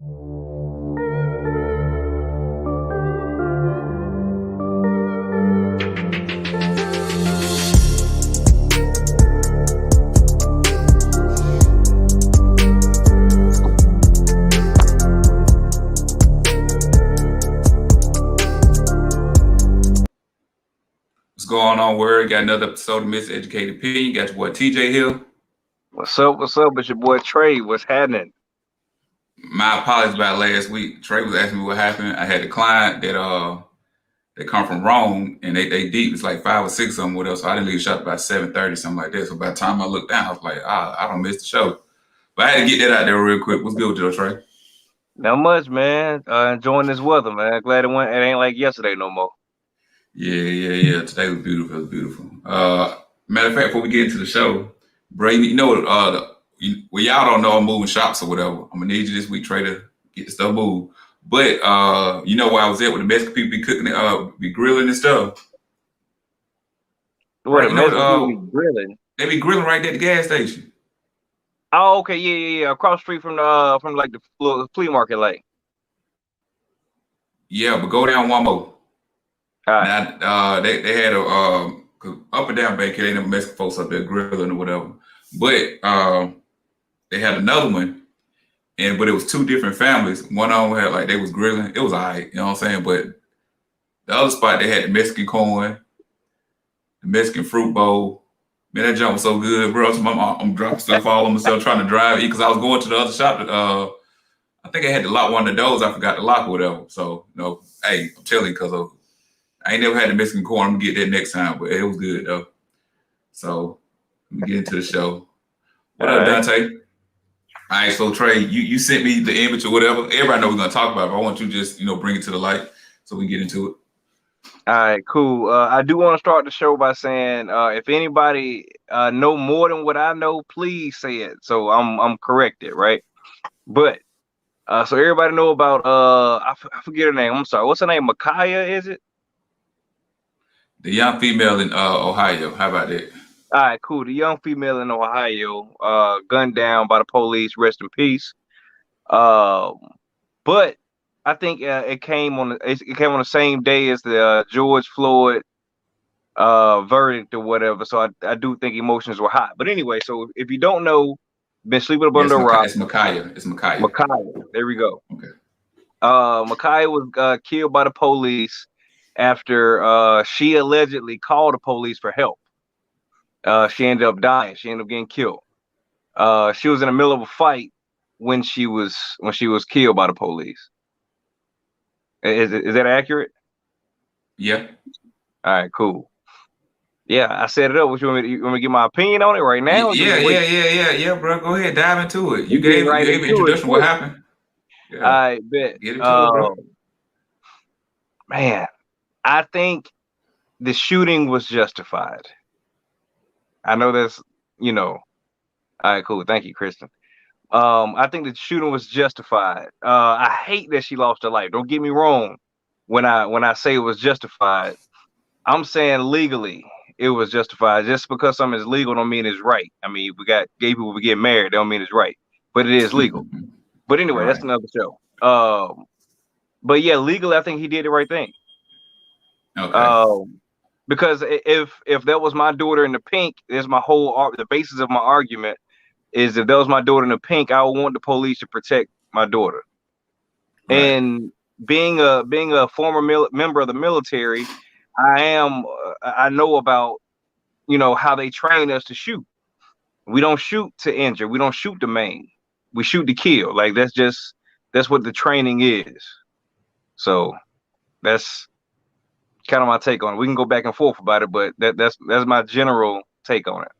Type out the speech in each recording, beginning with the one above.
What's going on, Word? Got another episode of Miseducated Opinion. Got your boy TJ Hill. What's up? What's up? It's your boy Trey. What's happening? My apologies about last week. Trey was asking me what happened. I had a client that they come from Rome and they deep. It's like 5 or 6 of them with us. So I didn't leave the shop about 7:30, something like that. So by the time I looked down, I was like, I don't miss the show. But I had to get that out there real quick. What's good with you, Trey? Not much, man. Enjoying this weather, man. Glad it ain't like yesterday no more. Yeah. Today was beautiful. It was beautiful. Matter of fact, before we get into the show, Bray, you know well, y'all don't know I'm moving shops or whatever. I'm gonna need you this week, Trey, to get the stuff moved. But you know where I was at with the Mexican people be cooking, be grilling and stuff. What, right, you know, be grilling? They be grilling right there at the gas station. Oh, okay, yeah. Across the street from like the flea market, like. Yeah, but go down one more. All right. Now, they had a up and down Bankhead, ain't no Mexican folks up there grilling or whatever. But they had another one, but it was 2 different families. One of them had they was grilling. It was all right, you know what I'm saying? But the other spot, they had the Mexican corn, the Mexican fruit bowl. Man, that junk was so good, bro. So I'm dropping stuff all on myself trying to drive because I was going to the other shop. I think I had to lock one of the doors. I forgot to lock or whatever. So, hey, I'm telling you, because I ain't never had the Mexican corn. I'm going to get that next time, but it was good, though. So, let me get into the show. What up, Dante? All right, so Trey, you sent me the image or whatever. Everybody know we're going to talk about it, but I want you to just, bring it to the light so we can get into it. All right, cool. I do want to start the show by saying, if anybody know more than what I know, please say it. So I'm corrected, right? But so everybody know about I forget her name. I'm sorry. What's her name? Ma'Khia, is it? The young female in Ohio. How about that? All right, cool. The young female in Ohio, gunned down by the police. Rest in peace. But I think it came on the same day as the George Floyd verdict or whatever. So I do think emotions were hot. But anyway, so if you don't know, been sleeping up under a rock. It's Ma'Khia. Ma'Khia. There we go. Okay. Ma'Khia was killed by the police after she allegedly called the police for help. She ended up dying. She ended up getting killed. She was in the middle of a fight when she was killed by the police. Is that accurate? Yeah. All right, cool. Yeah, I set it up. You want me to give my opinion on it right now? Yeah, bro. Go ahead, dive into it. You gave an introduction. What happened? Yeah. I bet. Get into it, bro. Man, I think the shooting was justified. I know that's, All right, cool. Thank you, Kristen. I think the shooting was justified. I hate that she lost her life. Don't get me wrong. When I say it was justified, I'm saying legally it was justified. Just because something is legal don't mean it's right. I mean, we got gay people get married, don't mean it's right, but it is legal. But anyway, That's another show. But yeah, legally, I think he did the right thing. Okay. Because if that was my daughter in the pink, there's the basis of my argument is if that was my daughter in the pink, I would want the police to protect my daughter. Right. And being a former member of the military, I know about, how they train us to shoot. We don't shoot to injure. We don't shoot to maim. We shoot to kill. Like that's what the training is. So that's kind of my take on it. We can go back and forth about it, but that's my general take on it.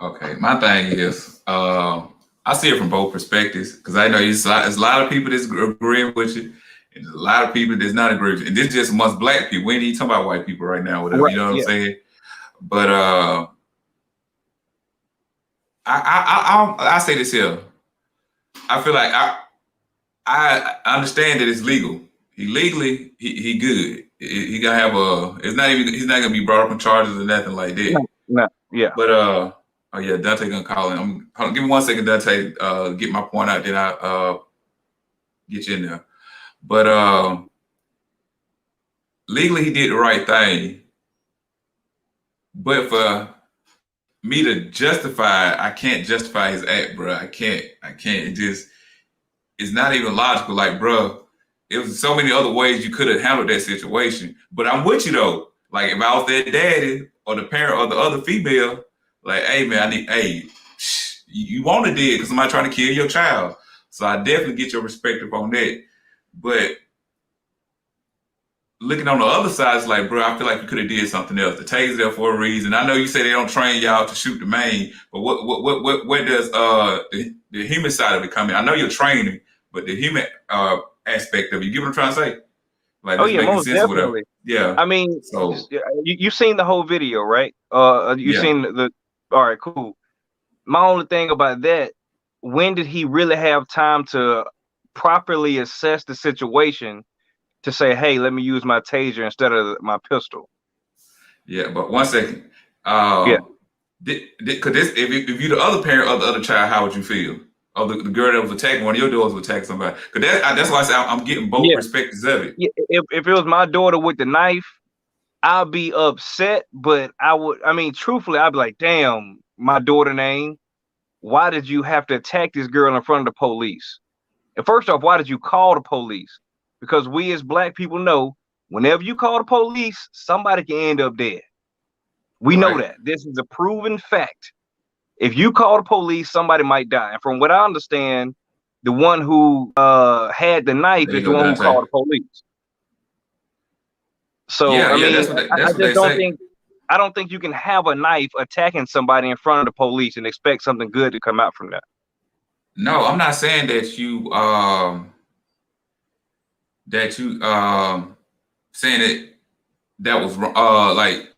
Okay, my thing is, I see it from both perspectives because I know there's a lot of people that's agreeing with you, and there's a lot of people that's not agreeing with you. And this is just amongst black people. We ain't even talking about white people right now, whatever. Right, you know what I'm saying? But I say this here. I feel like I understand that it's legal. Legally, he good. He gonna have he's not gonna be brought up on charges or nothing like that. No, yeah. But oh yeah, Dante gonna call in. Give me 1 second, Dante. Get my point out. Then get you in there. But legally, he did the right thing. But for me to justify, I can't justify his act, bro. I can't. It just, it's not even logical. Like, bro, it was so many other ways you could have handled that situation. But I'm with you though. Like, if I was their daddy or the parent or the other female, like, hey man, you want to do it because somebody trying to kill your child. So I definitely get your perspective on that. But looking on the other side, it's like, bro, I feel like you could have did something else. The taser there for a reason. I know you say they don't train y'all to shoot the main, but what does the human side of it come in? I know you're training, but the human aspect of it, you get what I'm trying to say? Like, Oh this yeah, making most sense or whatever. definitely. Yeah. I mean, So you seen the whole video, right? You yeah. seen the. All right, cool. My only thing about that, when did he really have time to properly assess the situation to say, hey, let me use my taser instead of my pistol? Yeah, but 1 second. Yeah. Could this, if you the other parent of the other child, how would you feel? Of the girl that was attacking, one of your daughters was attacking somebody. Because that's why I say I'm getting both Yeah. perspectives of it. Yeah, if it was my daughter with the knife, I'd be upset, but I mean, truthfully, I'd be like, damn, my daughter name, why did you have to attack this girl in front of the police? And first off, why did you call the police? Because we as black people know, whenever you call the police, somebody can end up dead. We know that. This is a proven fact. If you call the police, somebody might die. And from what I understand, the one who had the knife is the one who called the police. So yeah, I mean, that's what they say. I don't think you can have a knife attacking somebody in front of the police and expect something good to come out from that. No, I'm not saying that you saying that was like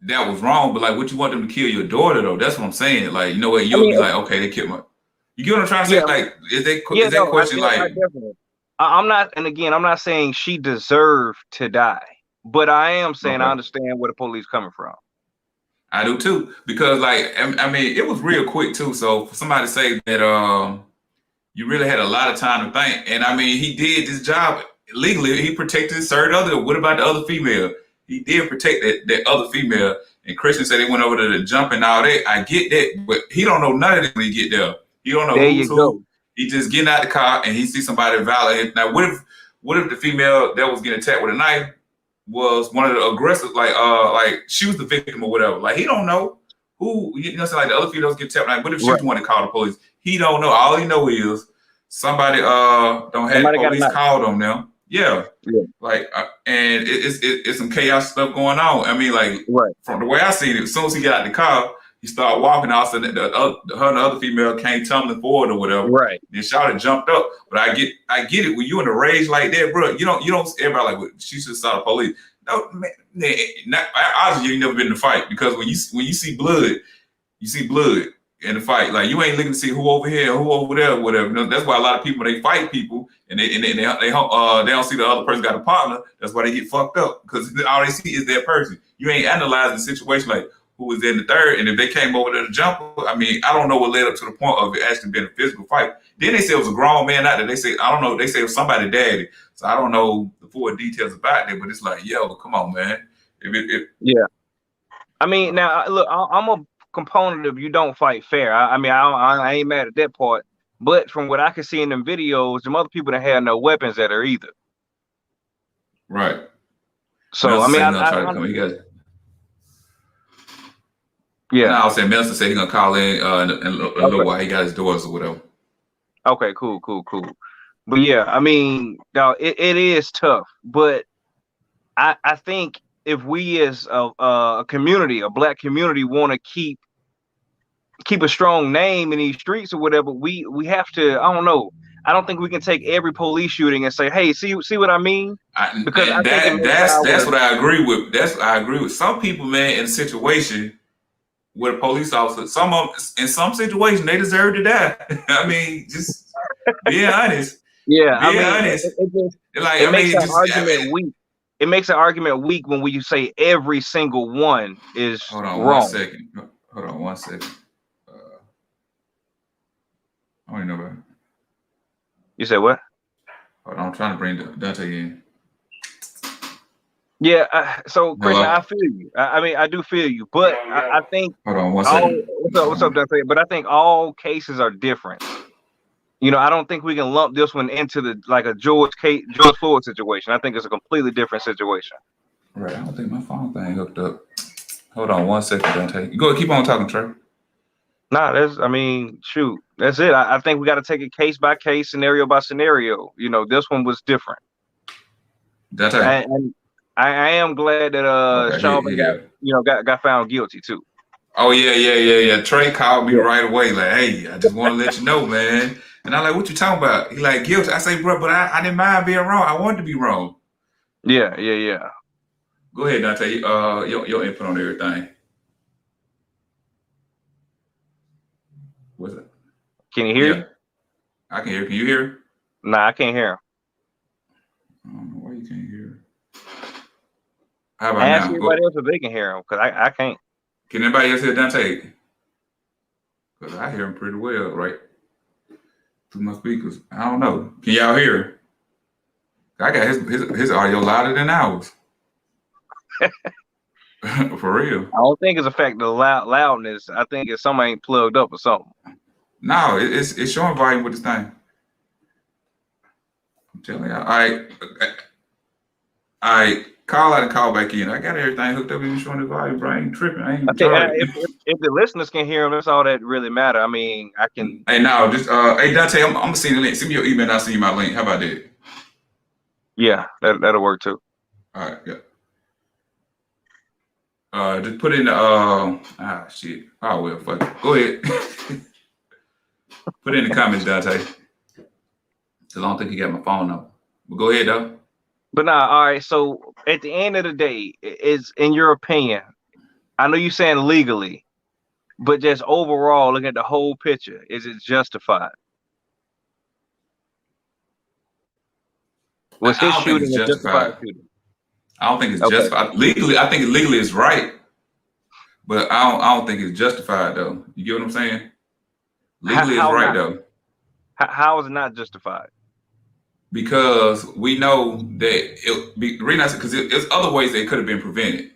that was wrong, but like, what you want them to kill your daughter though? That's what I'm saying. Like, you know what, you'll be like, okay, they killed my. You get what I'm trying to say? Yeah. Like, is that question like? Definitely. I'm not, and again, I'm not saying she deserved to die, but I am saying I understand where the police coming from. I do too, because like, I mean, it was real quick too. So for somebody to say that you really had a lot of time to think, and I mean, he did this job legally. He protected certain other. What about the other female? He did protect that other female. And Christian said they went over to the jump and all that. I get that, but he don't know none of this when he get there. He don't know who's who. He just getting out the car and he see somebody violate. Now, what if the female that was getting attacked with a knife was one of the aggressors, like she was the victim or whatever? Like, he don't know who, you know, like the other females get attacked. Like, what if she was the one that called the police? He don't know. All he know is somebody don't have the police called on them. Yeah. Like, and it's some chaos stuff going on. I mean, like, from the way I seen it, as soon as he got out the car, he started walking. All of a sudden, her and the other female came tumbling forward or whatever. Right. Then Charlotte jumped up. But I get it. When you in a rage like that, bro, you don't. Everybody like, well, she should saw the police. No, man. Obviously, you never been in a fight, because when you see blood, you see blood in the fight. Like, you ain't looking to see who over here, who over there, whatever. You know, that's why a lot of people, they fight people and they don't see the other person got a partner. That's why they get fucked up, because all they see is that person. You ain't analyzing the situation like who was in the third, and if they came over to the jumper. I mean, I don't know what led up to the point of it actually being a physical fight. Then they said it was a grown man out there. They say, I don't know. They say it was somebody daddy. So I don't know the full details about it, but it's like, yo, come on, man. Yeah. I mean, now look, I'm a component of you don't fight fair. I mean, I ain't mad at that part, but from what I can see in them videos, them other people that had no weapons at her either. Right. So I mean, yeah. No, I was saying Minister said he's gonna call in a little while. He got his doors or whatever. Okay, cool. But yeah, I mean, now it is tough, but I think if we as a community, a black community, want to keep a strong name in these streets or whatever, we have to. I don't know. I don't think we can take every police shooting and say, "Hey, see what I mean?" Because that's what I agree with. I agree with some people, man, in a situation with a police officer. Some of them, in some situations, they deserve to die. I mean, just being honest. Yeah, honest. It makes an argument weak when you say every single one is wrong. Hold on 1 second. I don't even know about it. You said what? Hold on, I'm trying to bring Dante in. Yeah. So, Christian, Hello. I feel you. I mean, I do feel you, but I think Hold on one second. what's up, Dante? But I think all cases are different. I don't think we can lump this one into like a George Floyd situation. I think it's a completely different situation. Right, I don't think my phone thing hooked up. Hold on one second, Dante. Go ahead, keep on talking, Trey. Nah, shoot, that's it. I think we got to take it case by case, scenario by scenario. This one was different, Dante. and I am glad that Okay, Sean here. got found guilty too. Oh yeah. Trey called me right away, like, hey, I just want to let you know, man. And I'm like, what you talking about? He like, guilty. I say, bro, but I didn't mind being wrong. I wanted to be wrong. Yeah. Go ahead, Dante. Your input on everything. What's it? Can you hear you? I can hear. Can you hear? Nah, I can't hear him. I don't know why you can't hear. How about Ask now? everybody else if they can hear him, because I can't. Can anybody else hear Dante? Because I hear him pretty well, right? Through my speakers. I don't know. Can y'all hear? I got his audio louder than ours. For real. I don't think it's a fact of loudness. I think it's somebody ain't plugged up or something. No, it's showing volume with this thing. I'm telling you. All right. Call out and call back in. I got everything hooked up, even showing the volume, bro. I ain't tripping. I ain't if the listeners can hear them, that's all that really matter. I mean, I can. Hey, now just hey Dante, I'm gonna send the link. Send me your email. And I'll send you my link. How about that? Yeah, that'll work too. All right, yeah. Just put in the shit. Oh well, fuck it. Go ahead. Put it in the comments, Dante. Cause I don't think you got my phone number. But go ahead though. But nah, all right. So at the end of the day, is in your opinion, I know you're saying legally, but just overall, looking at the whole picture, is it justified? Was his shooting a justified shooting? I don't think it's justified. Legally, I think legally it's right. But I don't think it's justified though. You get what I'm saying? Legally it's right though. How is it not justified? Because we know that because there's other ways it could have been prevented.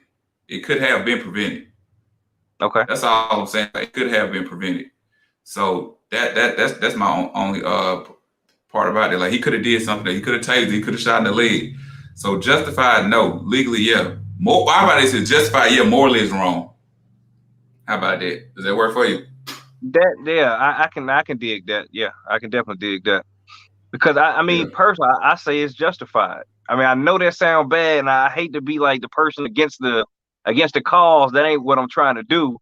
It could have been prevented. Okay. That's all I'm saying. It could have been prevented. So that's my only part about it. Like he could have did something. He could have tased. He could have shot in the leg. So justified, no. Legally, yeah. How about this? Is justified, yeah. Morally is wrong. How about that? Does that work for you? I can dig that. Yeah, I can definitely dig that. Because I mean, personally, I say it's justified. I mean, I know that sounds bad, and I hate to be like the person against the cause. That ain't what I'm trying to do.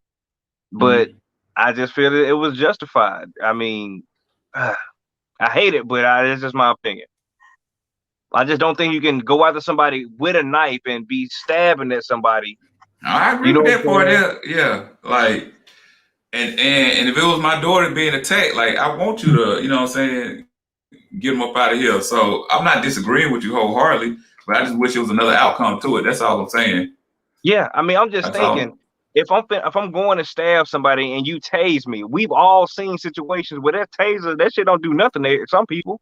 But I just feel that it was justified. I mean, I hate it, but it's just my opinion. I just don't think you can go after somebody with a knife and be stabbing at somebody. I agree with that part. Yeah, like, and if it was my daughter being attacked, like I want you to, you know what I'm saying, get them up out of here. So I'm not disagreeing with you wholeheartedly, but I just wish it was another outcome to it. That's all I'm saying. Yeah, I mean, I'm just thinking, if I'm going to stab somebody and you tase me, we've all seen situations where that taser, that shit don't do nothing to some people.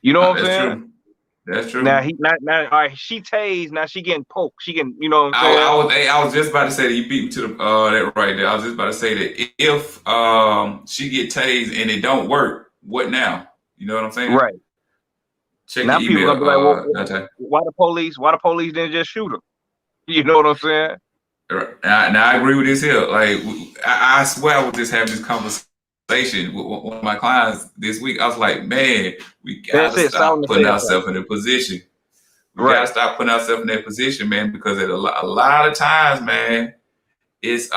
You know what I'm saying? True. That's true. Now all right, she tased, now she getting poked. She getting, you know what I'm saying? I was just about to say that you beat me to the that right there. I was just about to say that if she get tased and it don't work, what now? You know what I'm saying? Right. Check now the people email. Gonna be like, why the police didn't just shoot him? You know what I'm saying? Now I agree with this here. Like I swear I was just having this conversation with one of my clients this week. I was like, man, we gotta stop putting ourselves in a position. We gotta stop putting ourselves in that position, man, because at a lot of times, man, it's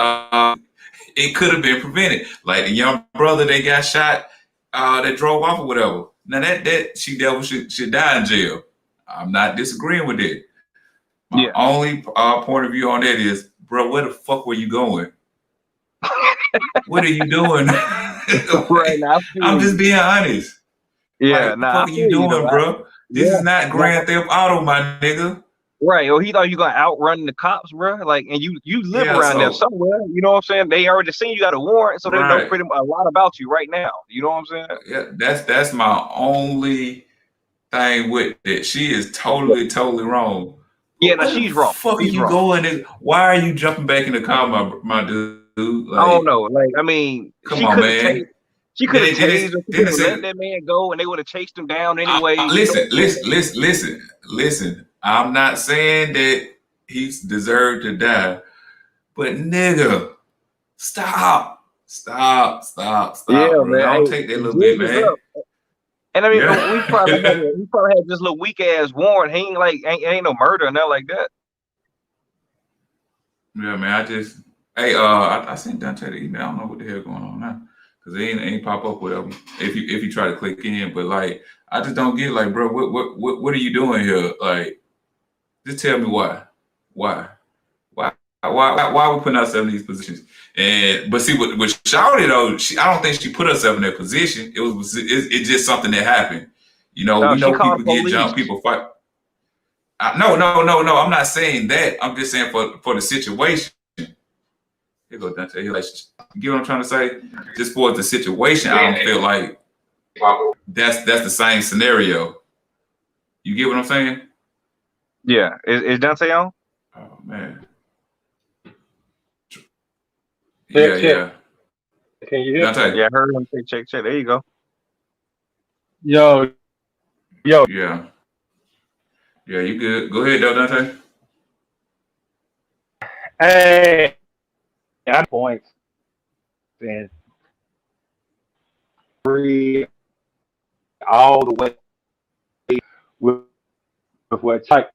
it could have been prevented. Like the young brother that got shot, that drove off or whatever. Now that she devil should die in jail. I'm not disagreeing with it. My only point of view on that is, bro, where the fuck were you going? What are you doing? Right now, I'm just being honest. Yeah, what the fuck are you doing, bro? This is not Grand Theft Auto, my nigga. Right. Or he thought you gonna outrun the cops, bro. Like, and you live around there somewhere. You know what I'm saying? They already seen you got a warrant, so they know pretty a lot about you right now. You know what I'm saying? Yeah, that's my only thing with it. She is totally wrong. Yeah, now Where she's the wrong. fuck are She's you wrong. going? Why are you jumping back in the car, my dude? Like, I don't know. Like, I mean, come on, man. She could have Then tased him. She then could it have let say, that man go, and they would have chased him down anyway. listen. I'm not saying that he's deserved to die, but nigga, stop, Yeah, bro. man. Don't Hey, take that little jig bit, is man. up. And I mean, Yeah. he probably had this little weak ass warrant. He ain't like ain't no murder or nothing like that. Yeah, man. I sent Dante the email. I don't know what the hell going on now, because it ain't pop up with him if you try to click in. But like, I just don't get it. Like, bro, what are you doing here? Like, just tell me why. Why are we putting ourselves in these positions? But see, with Shawty though, I don't think she put herself in that position. It's just something that happened. You know, we She know called people get police. jumped, people fight. No. I'm not saying that. I'm just saying for the situation. Here go Dante. He like, you get what I'm trying to say? Just for the situation, I don't feel like that's the same scenario. You get what I'm saying? Yeah, is Dante on? Oh man. Yeah. Can you hear? Dante. Yeah, I heard him say check. There you go. Yo. Yeah, you good. Go ahead, though, Dante. Hey, I points and free all the way with what type.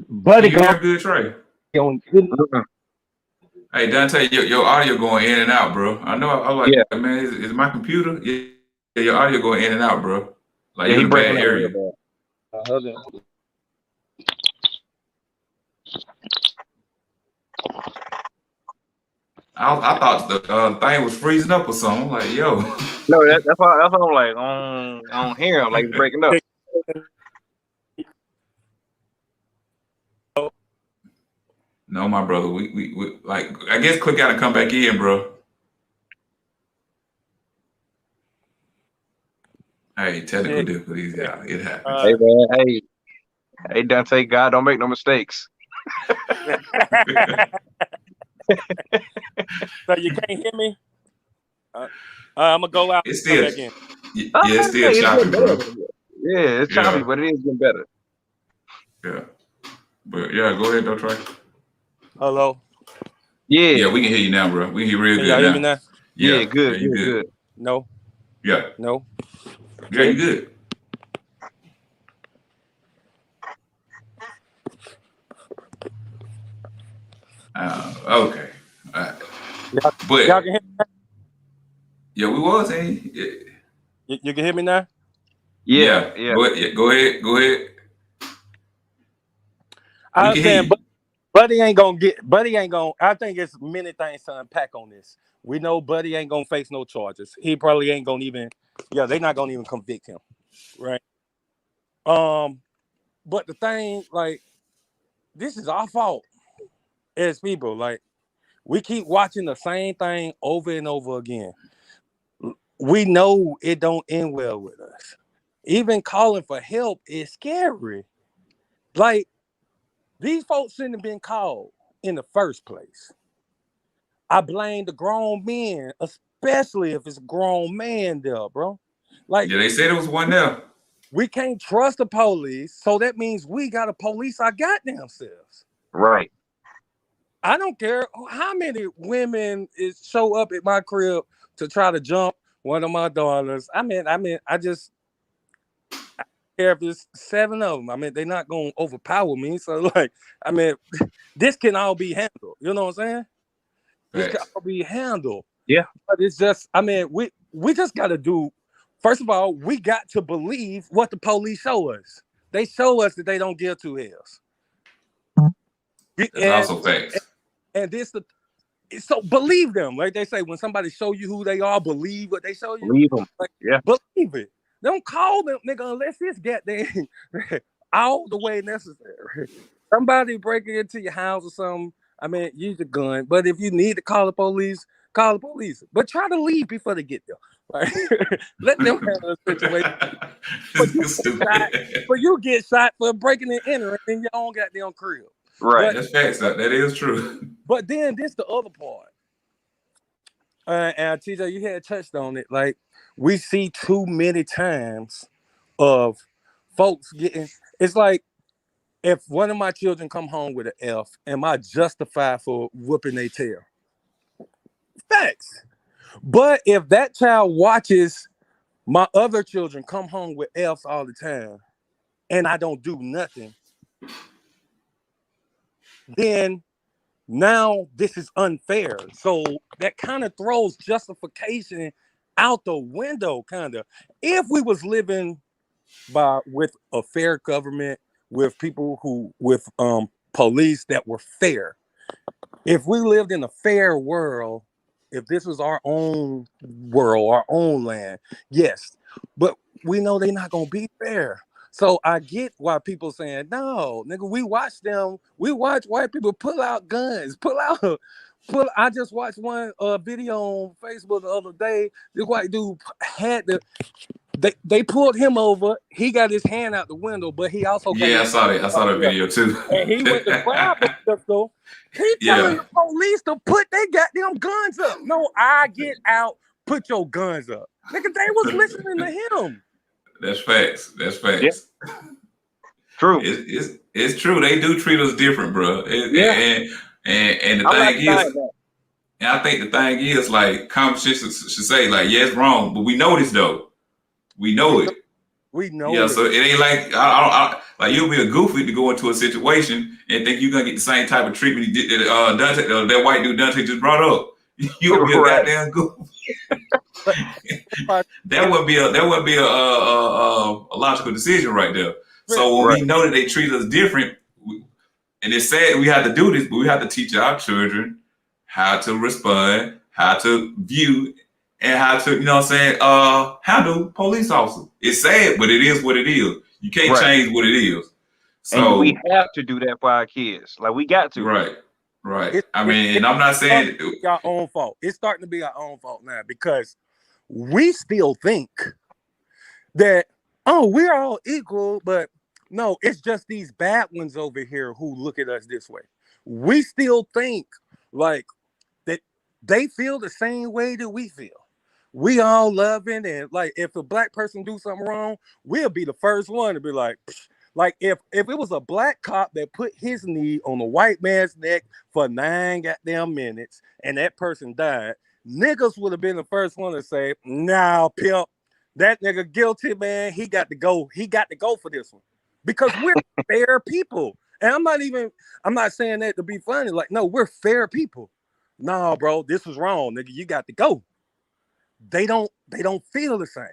Buddy, You hear good, Trey? on. Hey, Dante, your audio going in and out, bro. I know. I'm like, Yeah. man, is my computer? Yeah, your audio going in and out, bro. Like Yeah, you're he in a bad breaking up real area. bad. I thought the thing was freezing up or something. I'm like, yo. No, that's why I'm like, I don't hear him. Like he's breaking up. No, my brother. We like. I guess click out and come back in, bro. Hey, technical difficulties. Yeah, it happens. Hey man, hey Dante, God don't make no mistakes. So you can't hear me? I'm gonna go out. It's And come still, back in. yeah, it's still choppy, bro. Yeah, it's choppy, but it is getting better. Yeah, but yeah, go ahead, though, Trey. Hello. Yeah, we can hear you now, bro. We can hear real Can good y'all now. hear me now? Yeah, good, Yeah, you good. No. Yeah. No. Yeah, you good. Okay. All right. But Y'all can hear me? yeah, we was in. Yeah. You can hear me now? Yeah. Go ahead. I We was can hear saying, you. Buddy ain't gonna. I think it's many things to unpack on this. We know Buddy ain't gonna face no charges. He probably ain't gonna even. Yeah, they're not gonna even convict him, right? But the thing, like, this is our fault as people. Like, we keep watching the same thing over and over again. We know it don't end well with us. Even calling for help is scary. Like, these folks shouldn't have been called in the first place. I blame the grown men, especially if it's a grown man there, bro. Like, Yeah, they said it was one there. we can't trust the police, so that means we gotta police our goddamn selves. Right. I don't care how many women show up at my crib to try to jump one of my daughters. I don't care if it's 7 of them. I mean, they're not gonna overpower me. So, like, I mean, this can all be handled. You know what I'm saying? This can all be handled. Yeah. But it's just, I mean, we just gotta do. First of all, we got to believe what the police show us. They show us that they don't give two hell's. That's also facts. And so believe them. Like they say, when somebody show you who they are, believe what they show you. Believe them. Like, yeah. Believe it. Don't call them, nigga, unless it's goddamn all the way necessary. Somebody breaking into your house or something, I mean, use a gun. But if you need to call the police, call the police. But try to leave before they get there. Right? Let them handle the situation. But you It's get shot, stupid. but you get shot for breaking and entering in your own goddamn crib. Right. That's facts. That is true. But then this the other part. And TJ, you had touched on it. Like we see too many times of folks getting. It's like if one of my children come home with an F, am I justified for whooping their tail? Facts. But if that child watches my other children come home with F's all the time, and I don't do nothing, then now this is unfair. So that kind of throws justification out the window, kind of. If we was living with a fair government, with people with police that were fair, if we lived in a fair world, if this was our own world, our own land, yes, but we know they're not gonna be fair. So I get why people saying, no, nigga, we watch white people pull out guns, I just watched one video on Facebook the other day. This white dude they pulled him over. He got his hand out the window, but he also Yeah, I saw that. I saw that video too. and he went to grab the pistol. He telling Yeah. the police to put their goddamn guns up. No, I get out. Put your guns up, nigga. They was listening to him. That's facts. That's facts. Yeah. True. It's true. They do treat us different, bro. And the I'm thing not is, and I think the thing is, like, conversation should say, like, yeah, it's wrong, but we know this though. We know it. We know. Yeah, it. so it ain't like like you'll be a goofy to go into a situation and think you're gonna get the same type of treatment he did that white dude Dante just brought up. You'll be a Right. goddamn goofy. That would be a logical decision right there. So when Right. we know that they treat us different, and it's sad we have to do this, but we have to teach our children how to respond, how to view, and how to, you know what I'm saying, handle police officers. It's sad, but it is what it is. You can't Right. change what it is. So And we have to do that for our kids. Like we got to. right. It- I mean, and I'm not saying our own fault. It's starting to be our own fault now because we still think that, oh, we're all equal, but no, it's just these bad ones over here who look at us this way. We still think like that they feel the same way that we feel. We all loving, and like if a black person do something wrong, we'll be the first one to be like, psh. Like if it was a black cop that put his knee on a white man's neck for 9 goddamn minutes and that person died, niggas would have been the first one to say, nah, pimp, that nigga guilty, man. He got to go. He got to go for this one. Because we're fair people. And I'm not saying that to be funny. Like, no, we're fair people. No, bro, this was wrong, nigga. You got to go. They don't feel the same.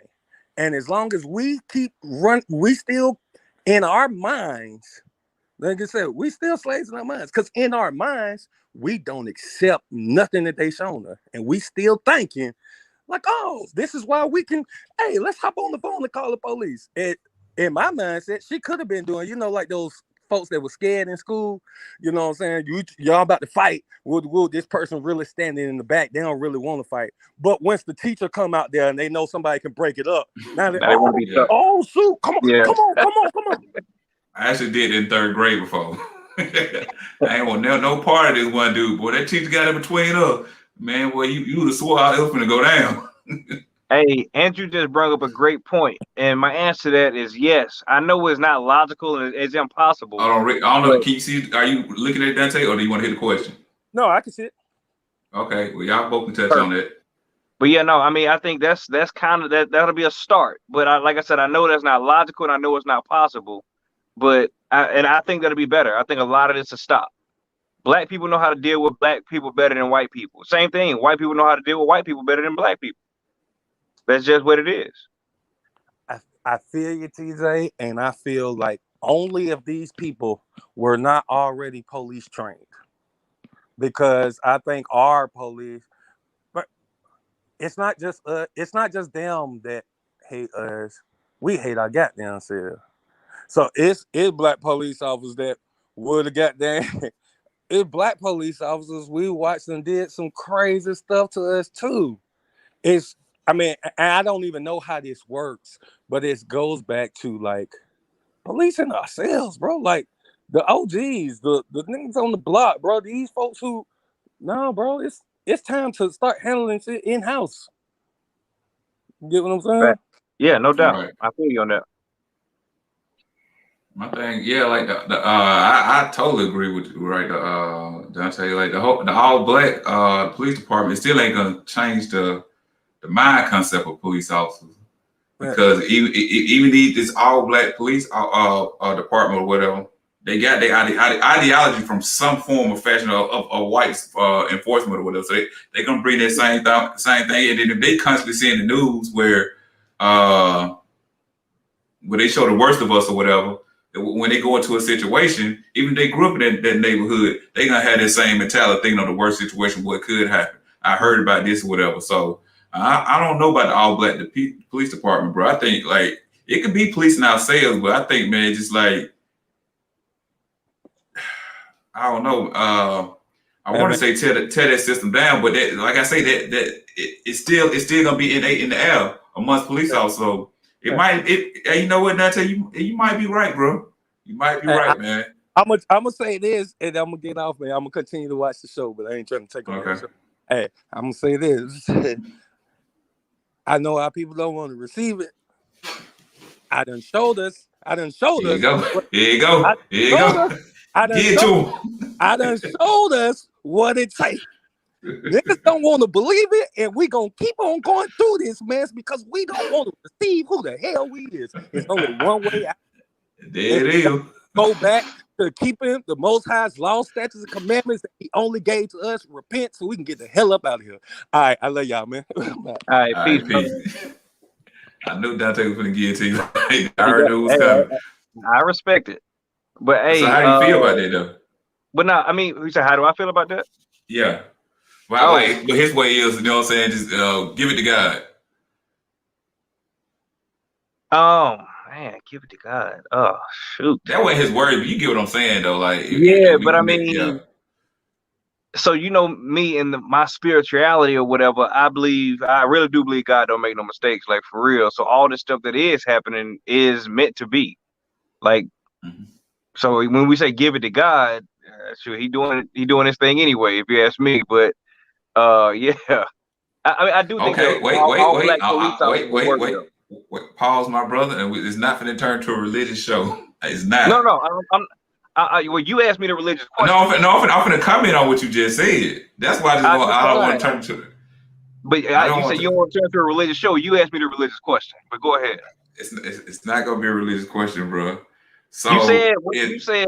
And as long as we we still in our minds, like I said, we still slaves in our minds. Because in our minds, we don't accept nothing that they shown us. And we still thinking, like, oh, this is why we can, hey, let's hop on the phone and call the police. And in my mindset, she could have been doing, like those folks that were scared in school, you know what I'm saying? Y'all about to fight. Will this person really standing in the back? They don't really want to fight. But once the teacher come out there and they know somebody can break it up, now they want to be tough. oh shoot, come on, Yeah. come on. I actually did it in 3rd grade before. I ain't want no part of this one dude. Boy, that teacher got in between us. Man, boy, you would have swore I was gonna go down. Hey, Andrew just brought up a great point, and my answer to that is yes. I know it's not logical and it's impossible. I don't know. Can you see? Are you looking at Dante, or do you want to hear the question? No, I can see it. Okay, well, y'all both can touch on that. But yeah, no, I mean, I think that's kind of that'll be a start. But like I said, I know that's not logical, and I know it's not possible. But I think that'll be better. I think a lot of this will stop. Black people know how to deal with black people better than white people. Same thing. White people know how to deal with white people better than black people. That's just what it is. I feel you, TJ, and I feel like only if these people were not already police trained, because I think our police, but it's not just them that hate us. We hate our goddamn selves. So it's black police officers that would have goddamn. It's black police officers we watched them did some crazy stuff to us too. It's I mean, and I don't even know how this works, but it goes back to like policing ourselves, bro. Like the OGs, the niggas on the block, bro. These folks who, no, bro, it's time to start handling shit in house. You get what I'm saying? Right. Yeah, no doubt. Right. I feel you on that. My thing, yeah, like I totally agree with you, right? Dante, like the all black police department still ain't gonna change the mind concept of police officers, because even this all black police department or whatever, they got their ideology from some form of fashion of white enforcement or whatever. So they gonna bring that same thing, and then if they constantly see in the news where they show the worst of us or whatever, when they go into a situation, even if they grew up in that neighborhood, they gonna have that same mentality, thinking of the worst situation, what could happen. I heard about this or whatever. So I don't know about the all black police department, bro. I think like it could be policing ourselves, but I think, man, just like I don't know. I want to say tear that system down, but that, like I say, that it's still gonna be in the air amongst police officers. So it might. You know what, Dante? You might be right, bro. You might be right, man. I'm gonna say this, and I'm gonna get off, man. I'm gonna continue to watch the show, but I ain't trying to take over the show. Hey, I'm gonna say this. I know our people don't want to receive it. I done showed us. Here you go. Here you go. I done showed us what it takes. Niggas don't want to believe it, and we gonna keep on going through this mess because we don't want to receive who the hell we is. It's only one way out. There it is. Go back to keeping the Most High's law, statutes, and commandments that He only gave to us. Repent so we can get the hell up out of here. All right, I love y'all, man. All right, peace. I knew Dante was gonna give it to you. I heard it was coming. I respect it, but hey, so how do you feel about that though? But now, I mean, you said, how do I feel about that? Yeah. Well, but his way is, you know what I'm saying, just give it to God. Oh man, give it to God. Oh shoot. That wasn't his word, but you get what I'm saying though. Like but I mean, so you know me and my spirituality or whatever, I really do believe God don't make no mistakes, like for real. So all this stuff that is happening is meant to be. Like, so when we say give it to God, sure, he doing his thing anyway, if you ask me. But yeah, I mean, I do think. Okay, wait. Pause, my brother. And it's not going to turn to a religious show. It's not. No. Well, you asked me the religious question. I'm going to comment on what you just said. That's why I don't want to turn to it. But you said you don't want to turn to a religious show. You asked me the religious question. But go ahead. It's not going to be a religious question, bro. So you said.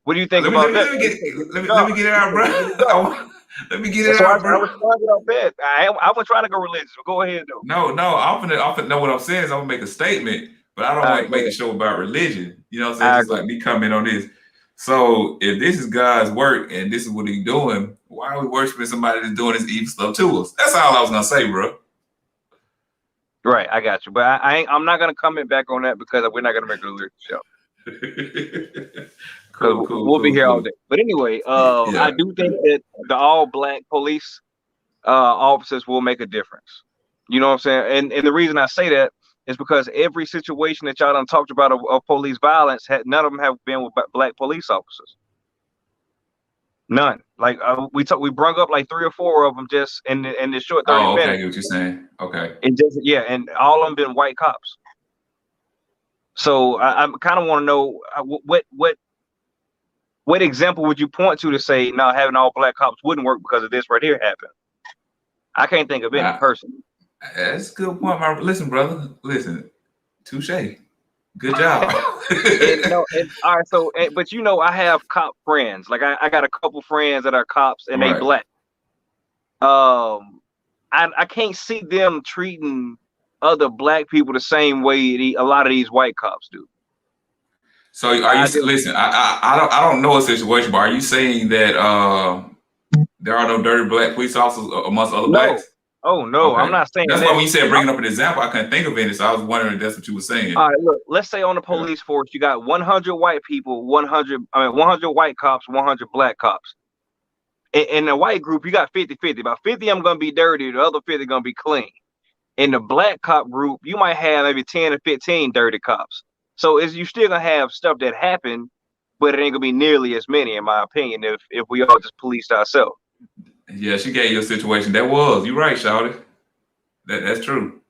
What do you think about that? Let me get it out, bro. Let me get it out, bro. I responded on that. I was trying to go religious, but go ahead though. No, I'm finna know what I'm saying is I'm gonna make a statement, but I don't want to make a show about religion. You know what I'm saying? Just like me comment on this. So if this is God's work and this is what He's doing, why are we worshiping somebody that's doing this evil stuff to us? That's all I was gonna say, bro. Right, I got you, but I'm not gonna comment back on that because we're not gonna make a religious show. We'll be here all day. But anyway, I do think that the all black police officers will make a difference. You know what I'm saying? And the reason I say that is because every situation that y'all done talked about of police violence, none of them have been with black police officers. None. Like we brung up like 3 or 4 of them just in this short 30 minutes. I get what you're saying. Okay. And just and all of them been white cops. So I kind of want to know what example would you point to say now having all black cops wouldn't work because of this right here happened? I can't think of any person. That's a good point, listen, brother. Listen, touche. Good job. All right. So, but you know, I have cop friends. Like I got a couple friends that are cops and they black. I can't see them treating other black people the same way a lot of these white cops do. So are you listen? I don't know a situation, but are you saying that there are no dirty black police officers amongst other blacks? Oh no, okay. I'm not saying that's that. why when you said bringing up an example, I couldn't think of any, so I was wondering if that's what you were saying. All right, look, let's say on the police force you got 100 white people, 100 white cops, 100 black cops. In the white group, you got 50-50. About 50 of them gonna be dirty, the other 50 gonna be clean. In the black cop group, you might have maybe 10 or 15 dirty cops. So is you still gonna have stuff that happen, but it ain't gonna be nearly as many, in my opinion, if we all just policed ourselves. Yeah, she gave you a situation. That was, you're right, Shawty. That's true.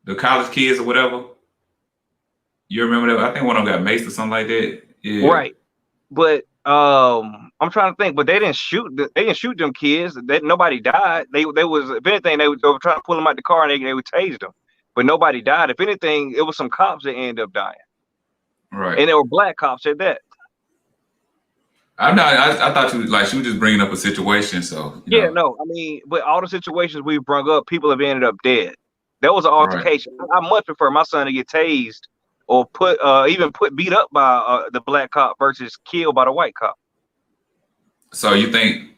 The college kids or whatever. You remember that? I think one of them got maced or something like that. Yeah. Right. But I'm trying to think, but they didn't shoot them kids. Nobody died. They was, if anything, they were trying to pull them out the car and they would tase them. But nobody died. If anything, it was some cops that ended up dying. Right. And they were black cops at that. I'm not. I thought she was just bringing up a situation. So yeah, no, I mean, but all the situations we've brought up, people have ended up dead. That was an altercation. Right. I much prefer my son to get tased or even beat up by the black cop versus killed by the white cop. So you think?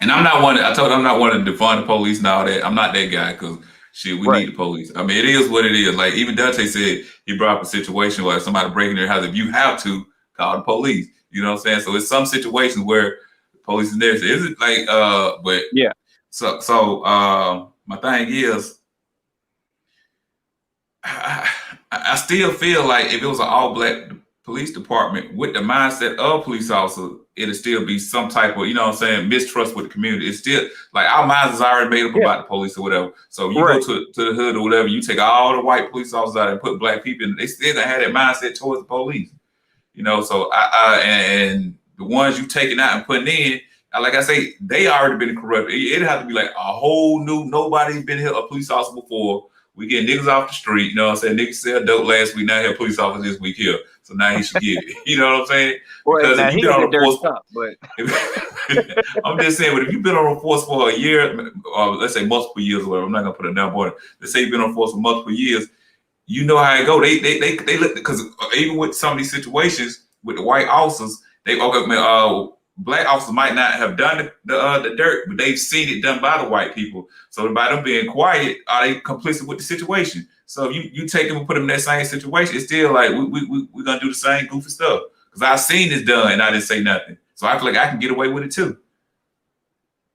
And I'm not one. I told you I'm not one to defund the police and all that. I'm not that guy because shit, we need the police. I mean, it is what it is. Like even Dante said, he brought up a situation where somebody breaking their house. If you have to, call the police. You know what I'm saying? So it's some situations where the police is there. So is it like but yeah. So my thing is I still feel like if it was an all black police department with the mindset of police officers, it'll still be some type of, you know what I'm saying, mistrust with the community. It's still like our minds is already made up about the police or whatever. So you go to the hood or whatever, you take all the white police officers out and put black people in, they still gonna have that mindset towards the police. You know, so and the ones you taking out and putting in, like I say, they already been corrupted. It'd have to be like a whole new, nobody's been here a police officer before. We get niggas off the street, you know what I'm saying? Niggas sell dope last week, now he a police officer this week here. So now he should get it. You know what I'm saying? Well, now he's a dirty cop, but I'm just saying, but if you've been on the force for a year, or let's say multiple years or whatever, I'm not gonna put a number on it. Let's say you've been on force for multiple years, you know how it go. They look, because even with some of these situations with the white officers, black officers might not have done the dirt, but they've seen it done by the white people. So by them being quiet, are they complicit with the situation? So if you take them and put them in that same situation, it's still like we're gonna do the same goofy stuff. Because I've seen this done and I didn't say nothing. So I feel like I can get away with it too.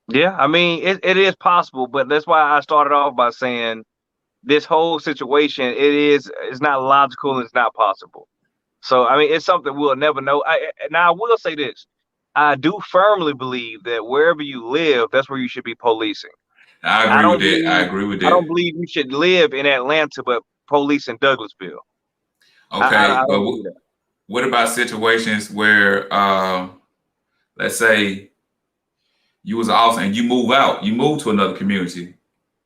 Yeah, I mean it is possible, but that's why I started off by saying this whole situation, it's not logical, it's not possible. So I mean, it's something we'll never know. Now I will say this: I do firmly believe that wherever you live, that's where you should be policing. I agree with that. I don't believe you should live in Atlanta, but police in Douglasville. Okay, but what about situations where, let's say, you was an officer and you move to another community?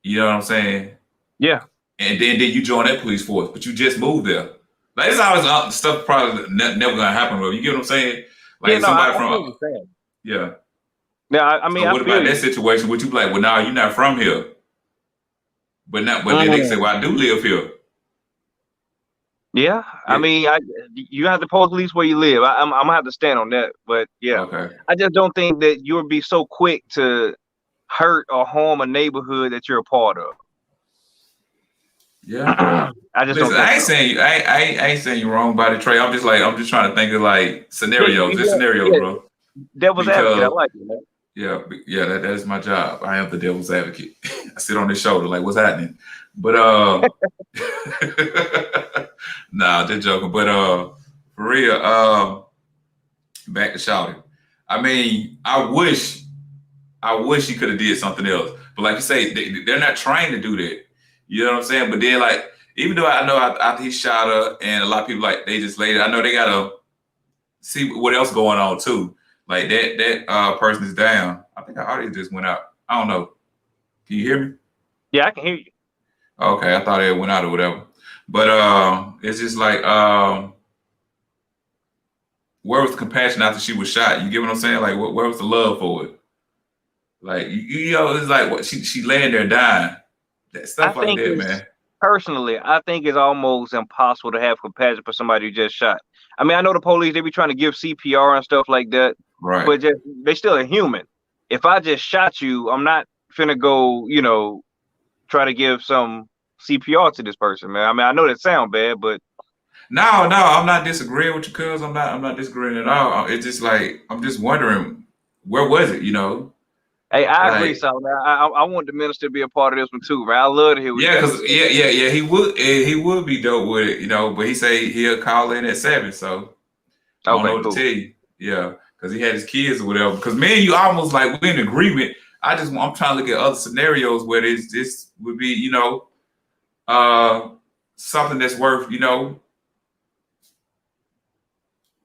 You know what I'm saying? Yeah. And then you join that police force, but you just moved there. Like it's always stuff probably never gonna happen. Bro. You get what I'm saying? Like somebody from yeah. Yeah, I mean, so what about that situation? Would you be like, well, now you're not from here, but then they say, well, I do live here. Yeah, I mean, you have to police where you live. I'm gonna have to stand on that, but yeah, okay. I just don't think that you would be so quick to hurt or harm a neighborhood that you're a part of. Yeah, I just listen, don't. I ain't saying you. I ain't saying you're wrong by the trade. I'm just trying to think of like scenarios. Bro. Devil's advocate. I like it, man. Yeah, that is my job. I am the devil's advocate. I sit on his shoulder like, what's happening? But nah, just joking. But for real, back to shouting. I mean, I wish he could have did something else. But like you say, they're not trained to do that. You know what I'm saying? But then, like, even though I know after he shot her, and a lot of people like they just laid it, I know they gotta see what else going on too. Like that person is down. I think our audio just went out. I don't know. Can you hear me? Yeah, I can hear you. Okay, I thought it went out or whatever. But it's just like where was the compassion after she was shot? You get what I'm saying? Like where was the love for it? Like you know, it's like what she laying there dying. That stuff like that, man. Personally, I think it's almost impossible to have compassion for somebody who just shot. I mean, I know the police, they be trying to give CPR and stuff like that. Right. But they still a human. If I just shot you, I'm not finna go, try to give some CPR to this person, man. I mean, I know that sounds bad, but no, I'm not disagreeing with you, cuz I'm not disagreeing at all. It's just like I'm just wondering where was it, Hey, I agree, Like, Solomon. I want the minister to be a part of this one too, right? I love to hear what you yeah, got to cause say. yeah, he would be dope with it, but he say he'll call in at 7, so I don't know Okay, what to cool. tell you. Yeah, because he had his kids or whatever. Because me and you almost like we're in agreement. I'm trying to look at other scenarios where this would be, uh, something that's worth,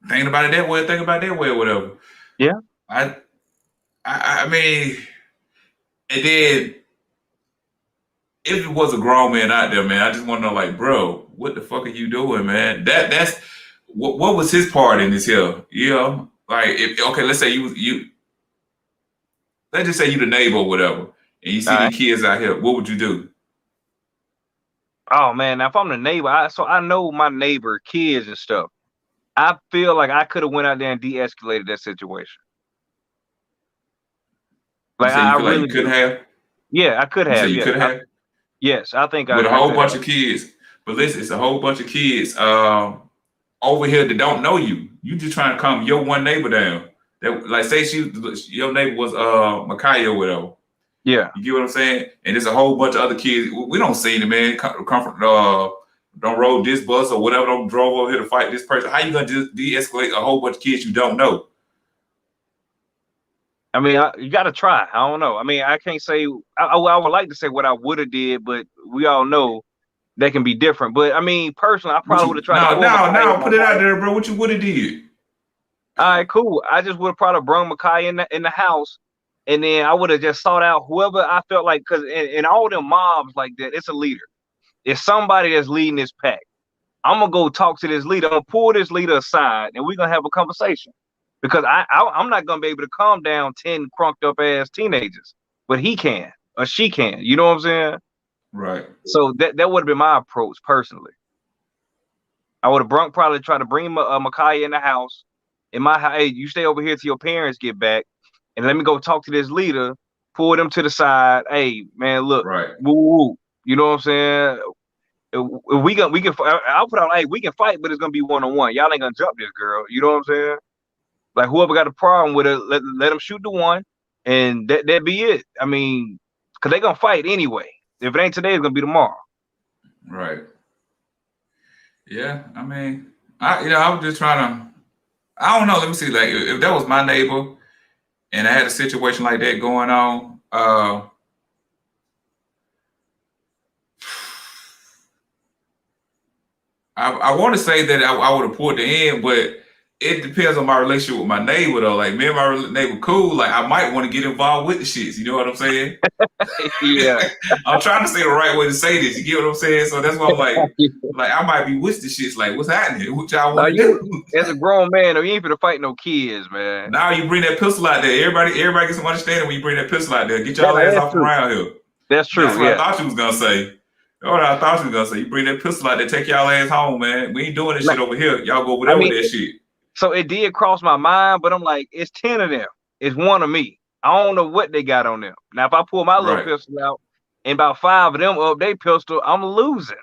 thinking about it that way, think about it that way, or whatever. Yeah. I, I mean, and then if it was a grown man out there, man, I just want to know, like, bro, what the fuck are you doing, man? That's what was his part in this here? Like, okay, let's say you let's just say you the neighbor or whatever, and you All see right. these kids out here. What would you do? Oh man, now if I'm the neighbor, so I know my neighbor kids and stuff. I feel like I could have went out there and de-escalated that situation. You Like say you I feel like you really couldn't do. have? Yeah, I could You say have. you Yes, could have yes, I think with a I whole could bunch have. of kids. But listen, it's a whole bunch of kids over here that don't know you. You just trying to calm your one neighbor down. That, like, say your neighbor was Micaiah or whatever. Yeah. You get what I'm saying? And there's a whole bunch of other kids. We don't see them, man. Come from don't roll this bus or whatever. Don't drove over here to fight this person. How you gonna just de-escalate a whole bunch of kids you don't know? I mean, you got to try. I don't know. I mean, I can't say. I would like to say what I would have did, but we all know that can be different. But I mean, personally, I What probably would you have tried to pull Micaiah in now my put it out house. there, bro. What you would have did? All right, cool. I just would have probably brung Micaiah in the house, and then I would have just sought out whoever I felt like, because in all them mobs like that, it's a leader. It's somebody that's leading this pack. I'm gonna go talk to this leader. I'm gonna pull this leader aside, and we're gonna have a conversation. Because I'm not gonna be able to calm down 10 crunked up ass teenagers, but he can or she can. You know what I'm saying? Right. So that would have been my approach personally. I would have probably tried to bring Micaiah in the house. In my house, hey, you stay over here till your parents get back, and let me go talk to this leader. Pull them to the side. Hey, man, look, Right. woo, woo. You know what I'm saying? If we can. I'll put out. Hey, we can fight, but it's gonna be 1-on-1. Y'all ain't gonna jump this girl. You know what I'm saying? Like whoever got a problem with it, let them shoot the one, and that be it. I mean, cause they gonna fight anyway. If it ain't today, it's gonna be tomorrow. Right. Yeah. I mean, I was just trying to. I don't know. Let me see. Like, if that was my neighbor, and I had a situation like that going on, I want to say that I would have pulled the end, but it depends on my relationship with my neighbor though. Like, me and my neighbor cool. Like, I might want to get involved with the shits. You know what I'm saying? Yeah. I'm trying to say the right way to say this. You get what I'm saying? So that's why I'm like I might be with the shits. Like, what's happening? What y'all want to do? As a grown man, you ain't finna fight no kids, man. Now you bring that pistol out there. Everybody gets some understanding when you bring that pistol out there. Get y'all ass off around here. That's true. That's what I thought you was gonna say. That's what I thought you was gonna say. You bring that pistol out there, take y'all ass home, man. We ain't doing this shit over here. Y'all go over there with that shit. So it did cross my mind, but I'm like, it's 10 of them. It's one of me. I don't know what they got on them. Now, if I pull my little pistol out and about 5 of them up their pistol, I'm losing.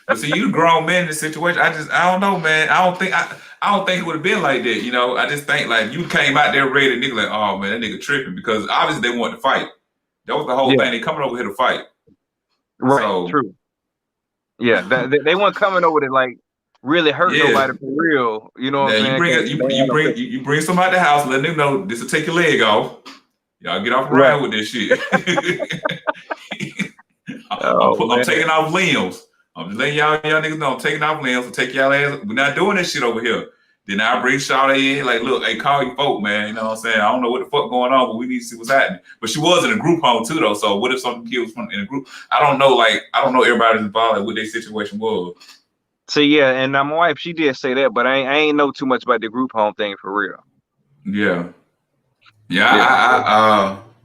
But see, you grown men in this situation. I don't know, man. I don't think it would have been like that. I just think like you came out there ready, nigga, like, oh man, that nigga tripping, because obviously they wanted to fight. That was the whole thing. They coming over here to fight. Right. So, true. Yeah, they weren't coming over to like really hurt nobody for real. You know what I'm saying? You bring somebody to the house, let them know this will take your leg off. Y'all get off around with this shit. I'm taking off limbs. I'm just letting y'all niggas know I'm taking off limbs. So take y'all ass. We're not doing this shit over here. Then I bring Shawty in, like, look, hey, call your folk, man. You know what I'm saying? I don't know what the fuck going on, but we need to see what's happening. But she was in a group home too, though. So what if some kids from in a group? I don't know. Like, I don't know everybody's involved, like, what their situation was. So yeah, and my wife, she did say that, but I ain't know too much about the group home thing for real. Yeah.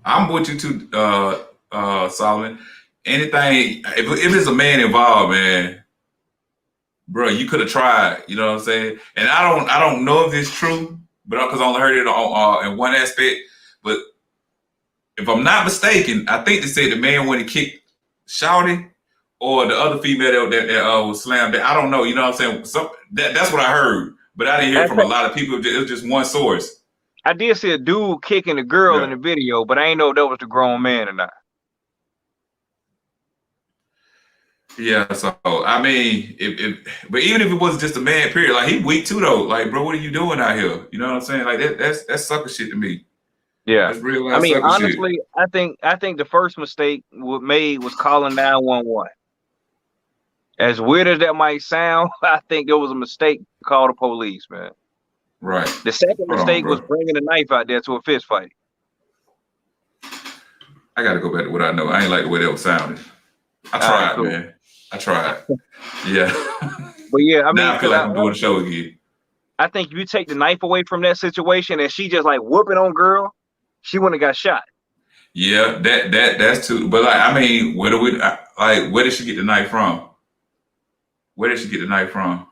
I'm with you too, Solomon. Anything, if it's a man involved, man, bro, you could have tried. You know what I'm saying? And I don't know if it's true, but because I only heard it in one aspect. But if I'm not mistaken, I think they said the man when he kicked Shawty, or the other female that was slammed. I don't know. You know what I'm saying? That's what I heard, but I didn't hear from a lot of people. It was just one source. I did see a dude kicking a girl Yeah. in the video, but I ain't know if that was the grown man or not. Yeah, so I mean, but even if it was just a man, period, like he weak too though. Like, bro, what are you doing out here? You know what I'm saying? Like that's sucker shit to me. Yeah. That's real I life mean, sucker shit. honestly, I think the first mistake made was calling 911. As weird as that might sound, I think it was a mistake to call the police, man. Right. The second Hold on, mistake was bro. bringing a knife out there to a fist fight. I gotta go back to what I know. I ain't like the way that was sounding. I All tried, right, cool. man. I tried. Yeah. But yeah, I mean, Now I feel 'cause like I'm doing the show again. I think if you take the knife away from that situation and she just like whooping on girl, she wouldn't have got shot. Yeah, that's too. But like, I mean, where did she get the knife from? Where did she get the knife from?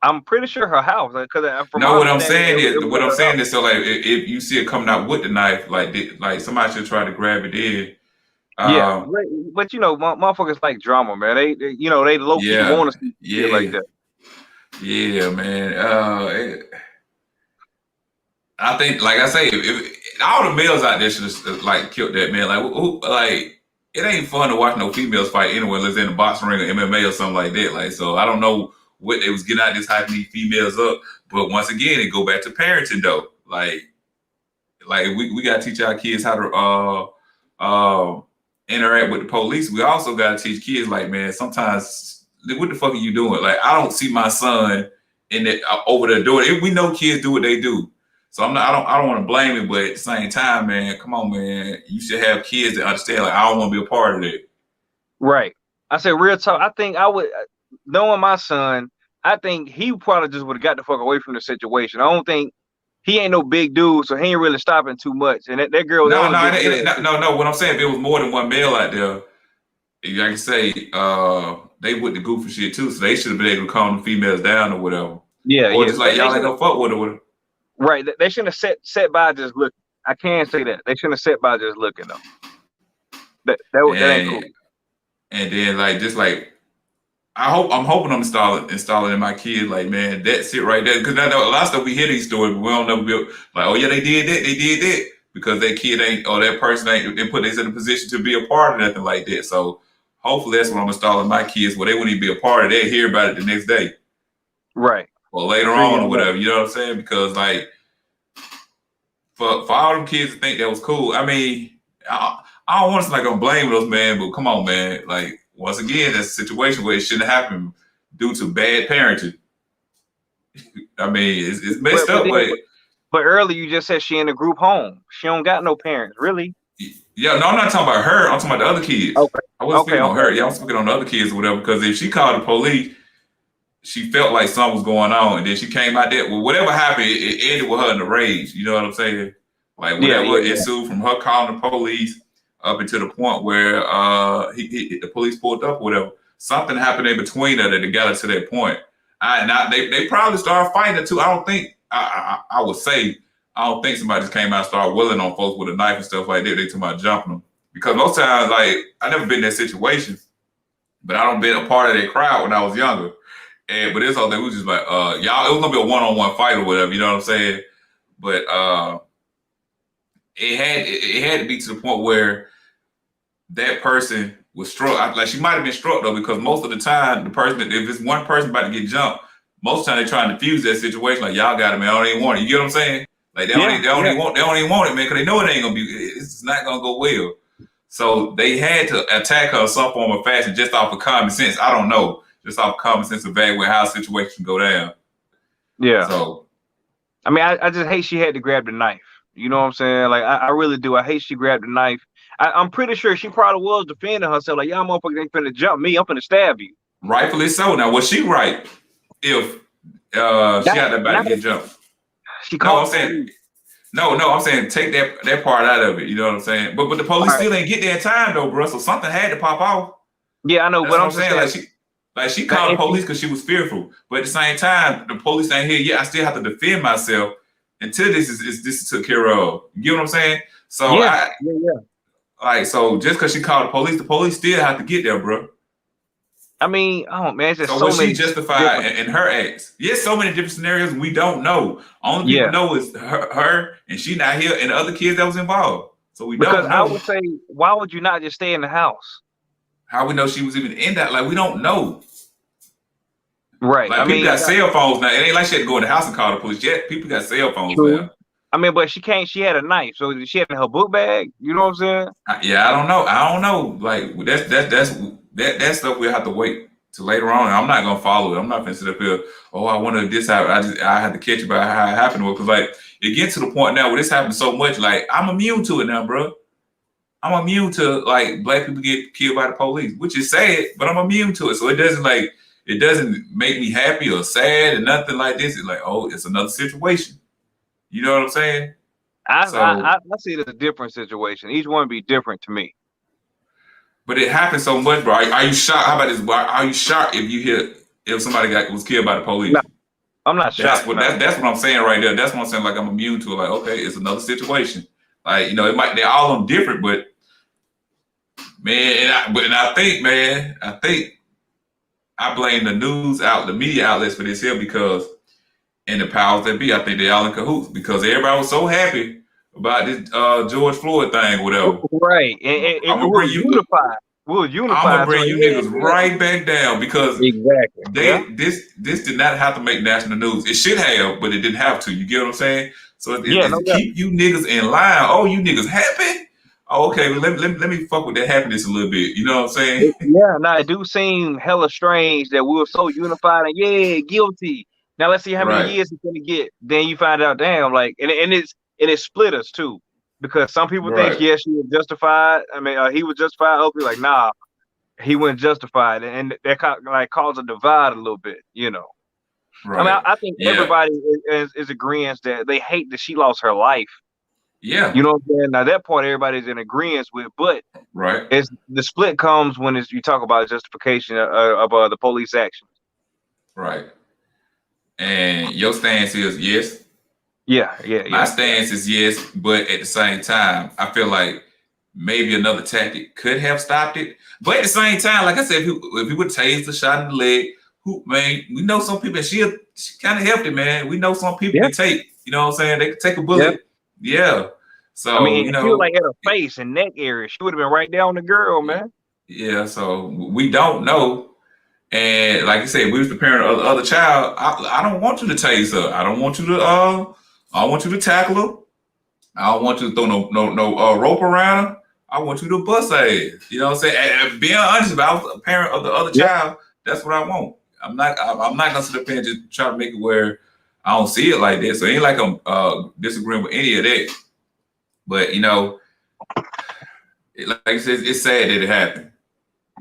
I'm pretty sure her house, because from No, my what I'm understanding, saying it is, was what at I'm her saying house. is, so like, if you see it coming out with the knife, like somebody should try to grab it in. Yeah, but you know, motherfuckers like drama, man. They you know, they low key Yeah, want to see shit like that. yeah, man. I think, like I say, if all the males out there should have like killed that man. Like it ain't fun to watch no females fight anyway, unless they're in a boxing ring or MMA or something like that. Like, so I don't know what they was getting out of this hyping these females up. But once again, it go back to parenting though. Like we gotta teach our kids how to interact with the police. We also gotta teach kids, like, man, sometimes what the fuck are you doing? Like, I don't see my son in it over there doing it. We know kids do what they do. So I don't want to blame it, but at the same time, man, come on, man. You should have kids that understand, like, I don't want to be a part of it. Right. I said real talk. I think I would, knowing my son, I think he probably just would have got the fuck away from the situation. I don't think he ain't no big dude, so he ain't really stopping too much. And that girl, No. What I'm saying, if it was more than one male out there, I can say they with the goofy shit too, so they should have been able to calm the females down or whatever. Yeah, or yeah. just like, y'all ain't gonna fuck with her. Right. They shouldn't have sat by just looking. I can say that. They shouldn't have sat by just looking though. That ain't cool. And then I'm hoping I'm installing in my kids, like, man, that's it right there. Because I know a lot of stuff we hear these stories, but we don't never be like, oh yeah, they did that, because that kid ain't, or that person ain't, they put us in a position to be a part of nothing like that. So hopefully that's what I'm installing my kids, where they wouldn't even be a part of that, hear about it the next day. Right. Or later on or whatever, you know what I'm saying? Because like for all them kids to think that was cool, I mean, I don't want to say like I'm blaming those, man, but come on, man. Like, once again, that's a situation where it shouldn't happen due to bad parenting. I mean, it's messed up, but earlier you just said she in a group home. She don't got no parents, really. Yeah, no, I'm not talking about her. I'm talking about the other kids. Okay. I wasn't speaking on her. Yeah, I'm speaking on the other kids or whatever. Because if she called the police, she felt like something was going on, and then she came out there. Well, whatever happened, it ended with her in the rage. You know what I'm saying? Like, whatever ensued from her calling the police up until the point where the police pulled up or whatever. Something happened in between her that got her to that point. They probably started fighting too. I don't think I would say, I don't think somebody just came out and started willing on folks with a knife and stuff like that. They talking about jumping them, because most times, like, I never been in that situation, but I don't been a part of that crowd when I was younger. But this whole thing was just like, y'all, it was gonna be a one-on-one fight or whatever, you know what I'm saying? But it had to be to the point where that person was struck. Like, she might have been struck though, because most of the time, the person, if it's one person about to get jumped, most of the time they trying to defuse that situation. Like, y'all got it, man. I don't even want it. You get what I'm saying? Like, they don't even want it, man, because they know it ain't gonna be. It's not gonna go well. So they had to attack her in some form or fashion, just off of common sense. I don't know. Just off common sense, evaluate how a situation go down. Yeah. So, I mean, I just hate she had to grab the knife. You know what I'm saying? Like, I really do. I hate she grabbed the knife. I'm pretty sure she probably was defending herself. Like, y'all motherfuckers ain't finna jump me. I'm finna stab you. Rightfully so. Now, was she right if she had that about to get jumped? She called. I'm saying take that part out of it. You know what I'm saying? But the police still ain't get there in time though, bro. So something had to pop off. Yeah, I know. That's but what I'm saying. Like she called the police because she was fearful. But at the same time, the police ain't here yet. I still have to defend myself until this is took care of. You get what I'm saying? So yeah. Like, so just because she called the police still have to get there, bro. I mean, oh man, it's just So so was many. she justified different- in her acts? Yes, so many different scenarios we don't know. Only people Yeah. know is her, and she not here, and the other kids that was involved. So we Because don't I know. would say, why would you not just stay in the house? How we know she was even in that? Like, we don't know. Right. Like, I people mean, got cell phones now. It ain't like she had to go in the house and call the police yet. People got cell phones True. now. I mean, but she can't. She had a knife, so she had it in her book bag. You know what I'm saying? Yeah, I don't know. I don't know. Like, that stuff we'll have to wait till later on. And I'm not gonna follow it. I'm not gonna sit up here. Oh, I wonder if this happened. I had to catch it by how it happened. Because like it gets to the point now where this happens so much. Like, I'm immune to it now, bro. I'm immune to like black people get killed by the police, which is sad, but I'm immune to it. So it doesn't make me happy or sad or nothing like this. It's like, oh, it's another situation. You know what I'm saying? I see it as a different situation. Each one be different to me. But it happens so much, bro. Are you shocked? How about this? Are you shocked if you hear if somebody was killed by the police? No, I'm not shocked. That's what I'm saying right there. That's what I'm saying. Like, I'm immune to it. Like, okay, it's another situation. Like, you know, they're all them different, but man, I think I blame the the media outlets for this here because, and the powers that be, I think they all in cahoots because everybody was so happy about this George Floyd thing, or whatever. Right, and we were unified. We were unified. I'm gonna bring you niggas right back down because exactly. This did not have to make national news. It should have, but it didn't have to. You get what I'm saying? So it's keep you niggas in line. Oh, you niggas happy? Oh, okay. Well, let me fuck with that happiness a little bit. You know what I'm saying? Yeah. Now it do seem hella strange that we were so unified and guilty. Now let's see how many years it's gonna get. Then you find out, damn, like, and it split us too, because some people think yes, she was justified. I mean, he was justified. Other people like, nah, he wasn't justified, and that like caused a divide a little bit, you know. Right. I mean, I think everybody is agreeing that they hate that she lost her life. Yeah. You know what I'm saying? Now that part everybody's in agreement with, but it's the split comes when you talk about justification of the police actions. Right. And your stance is yes. Yeah. My stance is yes, but at the same time, I feel like maybe another tactic could have stopped it. But at the same time, like I said, if he would tase the shot in the leg, man, we know some people, she kind of helped it, man. We know some people can take, you know what I'm saying? They can take a bullet. Yeah. So, I mean, you know, she was like at her face and neck area. She would have been right there on the girl, man. Yeah. So we don't know. And like I said, we was the parent of the other child. I don't want you to tase her. I don't want you to tackle her. I don't want you to throw no rope around her. I want you to bust her ass. You know what I'm saying? And being honest, if I was a parent of the other child, that's what I want. I'm not gonna sit up here and just try to make it where I don't see it like this. So it ain't like I'm disagreeing with any of that. But you know, like I said, it's sad that it happened.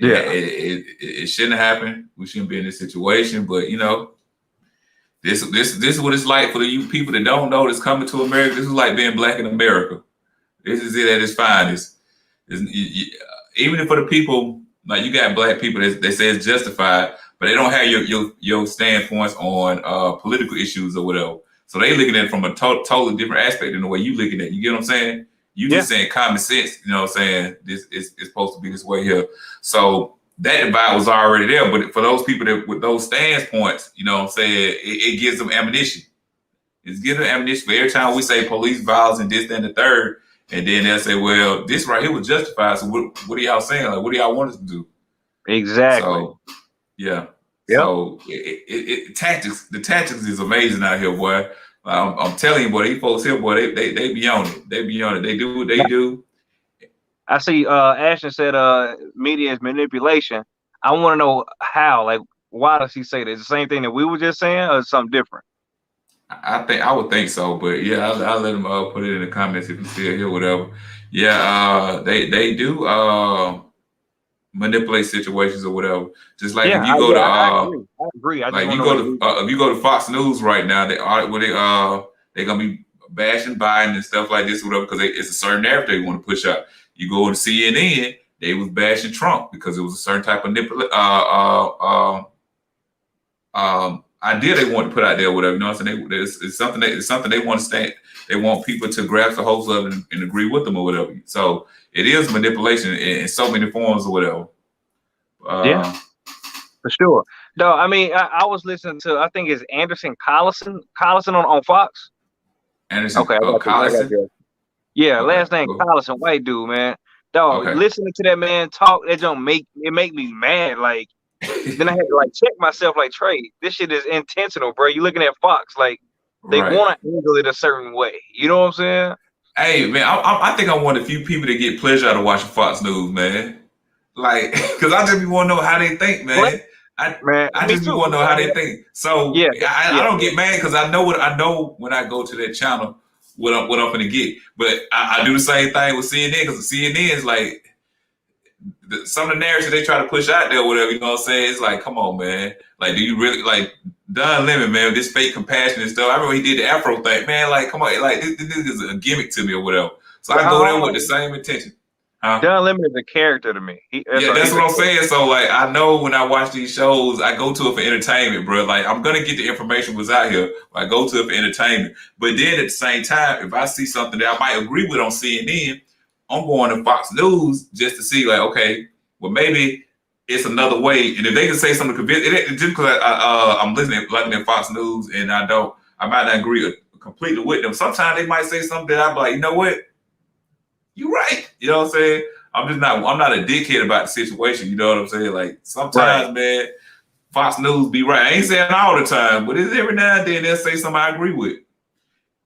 Yeah, it shouldn't have happened. We shouldn't be in this situation. But you know, this is what it's like for you people that don't know that's coming to America. This is like being black in America. This is it at its finest. Even for the people, like you got black people that say it's justified, but they don't have your standpoints on political issues or whatever. So they looking at it from a totally different aspect than the way you looking at it. You get what I'm saying? You just saying common sense, you know what I'm saying? This is supposed to be this way here. So that divide was already there. But for those people that with those standpoints, you know what I'm saying, it gives them ammunition. It's giving them ammunition for every time we say police violence and this, that, and the third. And then they'll say, well, this right here was justified. So what are y'all saying? Like, what do y'all want us to do? Exactly. So, yeah. Yep. So the tactics is amazing out here, boy. I'm telling you, boy, these folks here, boy, they be on it. They be on it. They do what they do. I see Ashton said media is manipulation. I want to know how, like, why does he say that? Is the same thing that we were just saying, or something different? I would think so, but yeah, I'll let him put it in the comments if he's still here, whatever. Yeah, they do manipulate situations or whatever. Just like if you go to I agree. Like you go to if you go to Fox News right now, they're gonna be bashing Biden and stuff like this or whatever because it's a certain narrative they want to push out. You go to CNN, they was bashing Trump because it was a certain type of idea they want to put out there, or whatever. You know what I'm saying? It's something they want to stand. They want people to grasp the hold of it and agree with them or whatever. So it is manipulation in so many forms or whatever. For sure. No, I mean, I was listening to, I think it's Anderson Collison on Fox. Anderson Okay, I got you. I got Collison. you. Yeah, Okay, last name cool. Collison, white dude, man. Dog, Okay. listening to that man talk, that don't make me mad. Like, then I had to like check myself, like, Trey, this shit is intentional, bro. You looking at Fox, like they Right. want to angle it a certain way. You know what I'm saying? Hey man, I think I'm one of the few people that get pleasure out of watching Fox News, man. Like, cause I just be want to know how they think, man. What? Man, I me just be too. want to know how they think. So Yeah, I don't get mad because I know when I go to that channel what I'm gonna get. But I do the same thing with CNN because CNN is like some of the narratives they try to push out there, or whatever. You know what I'm saying? It's like, come on, man. Like, do you really like Don Lemon, man? With this fake compassion and stuff. I remember he did the Afro thing, man. Like, come on, like this is a gimmick to me or whatever. So I go there with the same intention. Don Lemon is a character to me. That's what I'm saying. So like, I know when I watch these shows, I go to it for entertainment, bro. Like, I'm gonna get the information what's out here. I go to it for entertainment. But then at the same time, if I see something that I might agree with on CNN, I'm going to Fox News just to see, like, okay, well maybe it's another way. And if they can say something convincing, just because I'm listening at Fox News and I might not agree completely with them. Sometimes they might say something that I'm like, you know what? You're right. You know what I'm saying? I'm not a dickhead about the situation. You know what I'm saying? Like sometimes, man, Fox News be right. I ain't saying all the time, but it's every now and then they'll say something I agree with.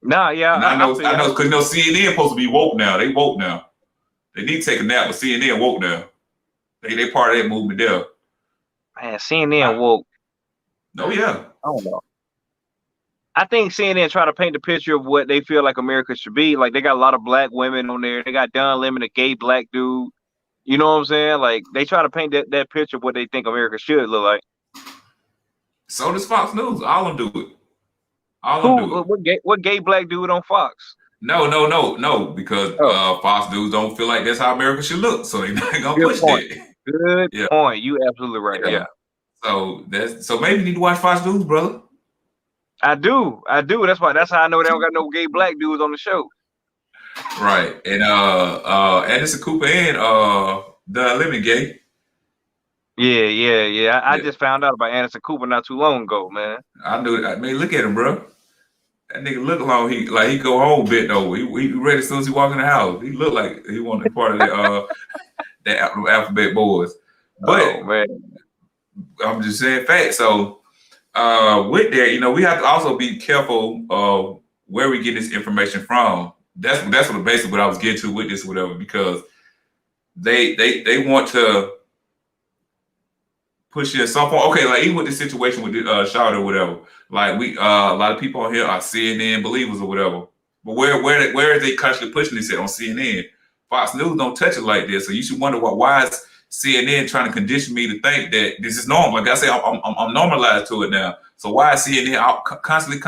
Nah, yeah. And I know, because CNN supposed to be woke now. They woke now. They need to take a nap, but CNN woke now. They part of that movement there. Man, CNN woke. Oh yeah. I don't know. I think CNN try to paint the picture of what they feel like America should be. Like they got a lot of black women on there. They got Don Lemon, a gay black dude. You know what I'm saying? Like they try to paint that picture of what they think America should look like. So does Fox News. All of them do it. What gay black dude on Fox? No, because Fox News don't feel like that's how America should look. So they're not gonna push that. Good point. You absolutely right. Yeah. So maybe you need to watch Fox News, brother. I do. That's how I know they don't got no gay black dudes on the show. Right. And Anderson Cooper and Don Lemon gay. Yeah. I just found out about Anderson Cooper not too long ago, man. I knew it. I mean, look at him, bro. That nigga look like he go home a bit though. He ready as soon as he walk in the house. He look like he want to be part of that that Alphabet Boys. But man, I'm just saying facts. So with that, you know, we have to also be careful of where we get this information from. That's what basically what I was getting to with this, whatever, because they want to push in some form. Okay, like even with the situation with Charlotte or whatever, like we a lot of people on here are CNN believers or whatever. But where is they constantly pushing this at on CNN? Fox News don't touch it like this, so you should wonder why is CNN trying to condition me to think that this is normal? Like I say, I'm normalized to it now. So why is CNN constantly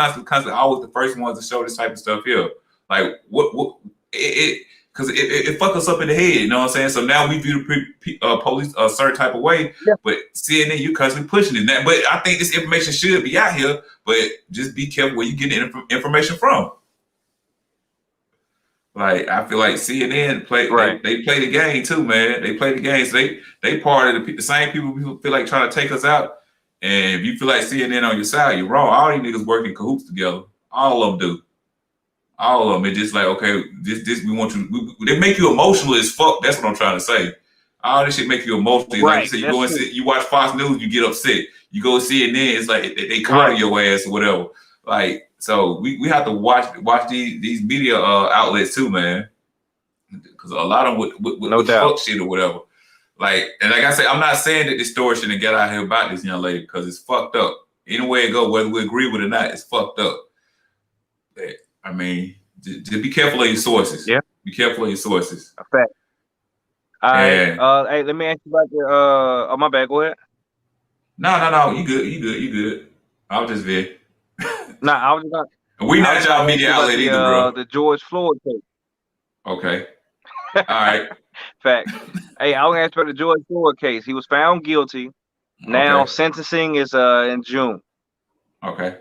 always the first ones to show this type of stuff here? Like what because it fuck us up in the head, you know what I'm saying? So now we view the police a certain type of way, but CNN, you constantly pushing it. Now, but I think this information should be out here, but just be careful where you get the information from. Like I feel like CNN they play the game too, man. They play the game. So they part of the same people who feel like trying to take us out. And if you feel like CNN on your side, you're wrong. All these niggas work in cahoots together. All of them do. All of them. It's just like, okay, this we want you. They make you emotional as fuck. That's what I'm trying to say. All this shit make you emotional. Like you said, you go and you watch Fox News, you get upset. You go see CNN, it's like they counter your ass or whatever. Like, so we have to watch these media outlets too, man. Because a lot of them with fuck shit or whatever. Like, and like I said, I'm not saying that this story shouldn't get out here about this young lady because it's fucked up. Any way it go, whether we agree with it or not, it's fucked up. But, I mean, just be careful of your sources. Yeah. Be careful of your sources. A fact. All right. Hey, let me ask you about the oh my bad, go ahead. No. You good. I was just there. Nah, I was just gonna, we not y'all media outlet either, bro. The George Floyd case. Okay. All right. Fact. Hey, I was gonna ask you about the George Floyd case. He was found guilty. Now sentencing is in June. Okay.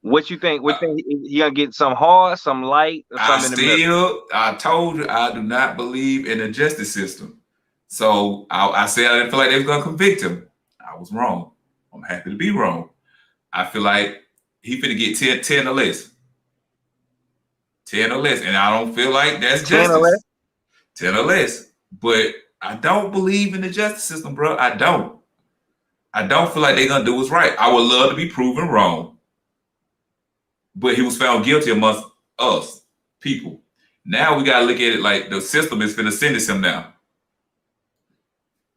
What you think? What you think he gonna get some hard, some light, or something in the middle? I told you I do not believe in the justice system. So I said I didn't feel like they was gonna convict him. I was wrong. I'm happy to be wrong. I feel like he finna get 10 or less. 10 or less. And I don't feel like that's 10 or less? justice. 10 or less. But I don't believe in the justice system, bro. I don't. I don't feel like they're gonna do what's right. I would love to be proven wrong. But he was found guilty amongst us, people. Now we gotta look at it like the system is finna sentence him now.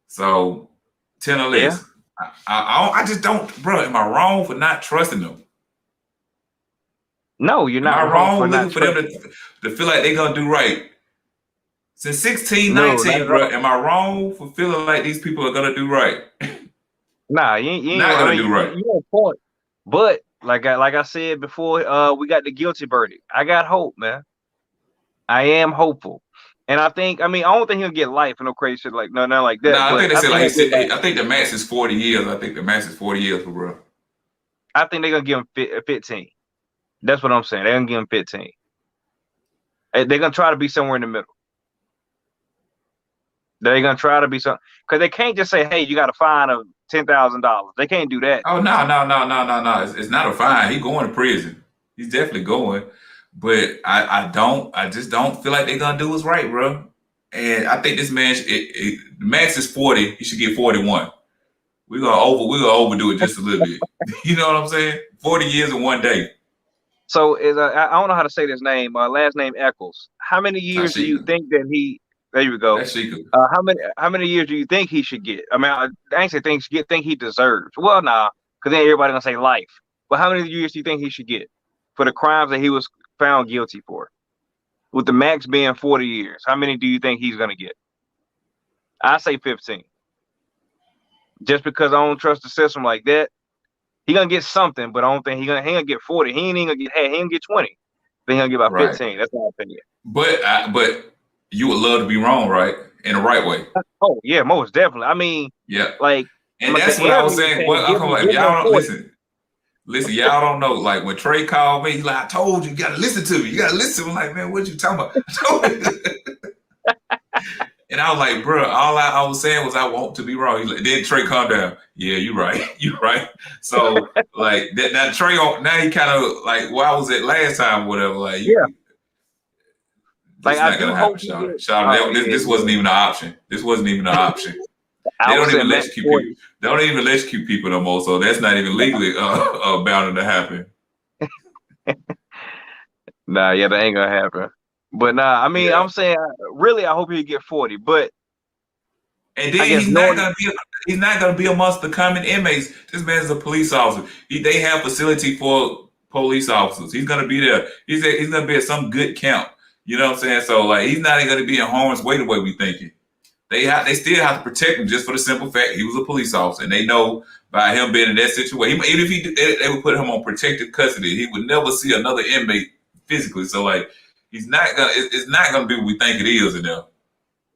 So 10 or less. Yeah. I just don't, bro. Am I wrong for not trusting them? No, you're not. Am I wrong looking for them to feel like they're gonna do right? Since 16, 19, bro, am I wrong for feeling like these people are gonna do right? Nah, you ain't not gonna do right. You on point. But like I said before, we got the guilty verdict. I got hope, man. I am hopeful. And I don't think he'll get life for no crazy shit like nothing like that. No, I think they said I think the max is 40 years. I think the max is 40 years for bro. I think they're gonna give him 15. That's what I'm saying. They're gonna give him 15. They're gonna try to be somewhere in the middle. They're gonna try to be something because they can't just say, "Hey, you got a fine of $10,000." They can't do that. Oh no! It's not a fine. He's going to prison. He's definitely going. But I just don't feel like they're gonna do what's right, bro. And I think this man, the max is 40. He should get 41. We're gonna overdo it just a little bit. You know what I'm saying? 40 years in one day. So I don't know how to say this name. Last name Eccles. How many years do you think that he? There you go. How many years do you think he should get? I mean, I ain't say think he deserves. Well, nah, because then everybody gonna say life. But how many years do you think he should get for the crimes that he was found guilty for? With the max being 40 years, how many do you think he's gonna get? I say 15. Just because I don't trust the system like that, he gonna get something, but I don't think he gonna get 40. He ain't gonna get 20. Then he'll get about 15. That's my opinion. But you would love to be wrong, right? In the right way. Oh yeah, most definitely. I mean, yeah, like, and that's what I was saying. If y'all don't listen, y'all don't know. Like when Trey called me, he's like, "I told you, you gotta listen to me. You gotta listen to me." I'm like, man, what you talking about? And I was like, bro, all I was saying was I want to be wrong. He's like, then Trey, calm down. Yeah, you're right. You're right. So like that now Trey, now he kind of like where I was at last time, whatever. Like yeah. Like I not gonna happen, Sean. This wasn't even an option. This wasn't even an option. They don't even let you keep people. They don't even let you keep people no more. So that's not even legally bound to happen. Nah, yeah, that ain't gonna happen. But nah, I mean, I'm saying really, I hope he get 40. But and then he's not gonna be amongst the common inmates. This man's a police officer. They have facility for police officers. He's gonna be there. He's gonna be at some good camp. You know what I'm saying? So like he's not going to be in harm's way the way we thinking. They still have to protect him just for the simple fact he was a police officer, and they know by him being in that situation, even if they would put him on protective custody, he would never see another inmate physically. So like it's not gonna be what we think it is in there.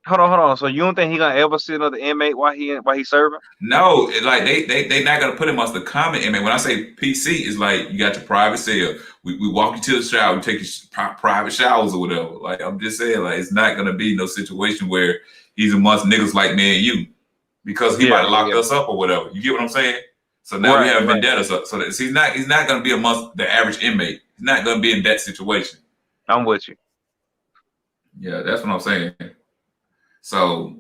Hold on. So you don't think he's gonna ever see another inmate while he's serving? No, like they not gonna put him as the common inmate. When I say PC, it's like you got your private cell. We walk you to the shower, we take your private showers or whatever. Like I'm just saying, like it's not gonna be no situation where he's amongst niggas like me and you, because he might have locked us up or whatever. You get what I'm saying? So now we have vendettas. So he's not gonna be amongst the average inmate. He's not gonna be in that situation. I'm with you. Yeah, that's what I'm saying. So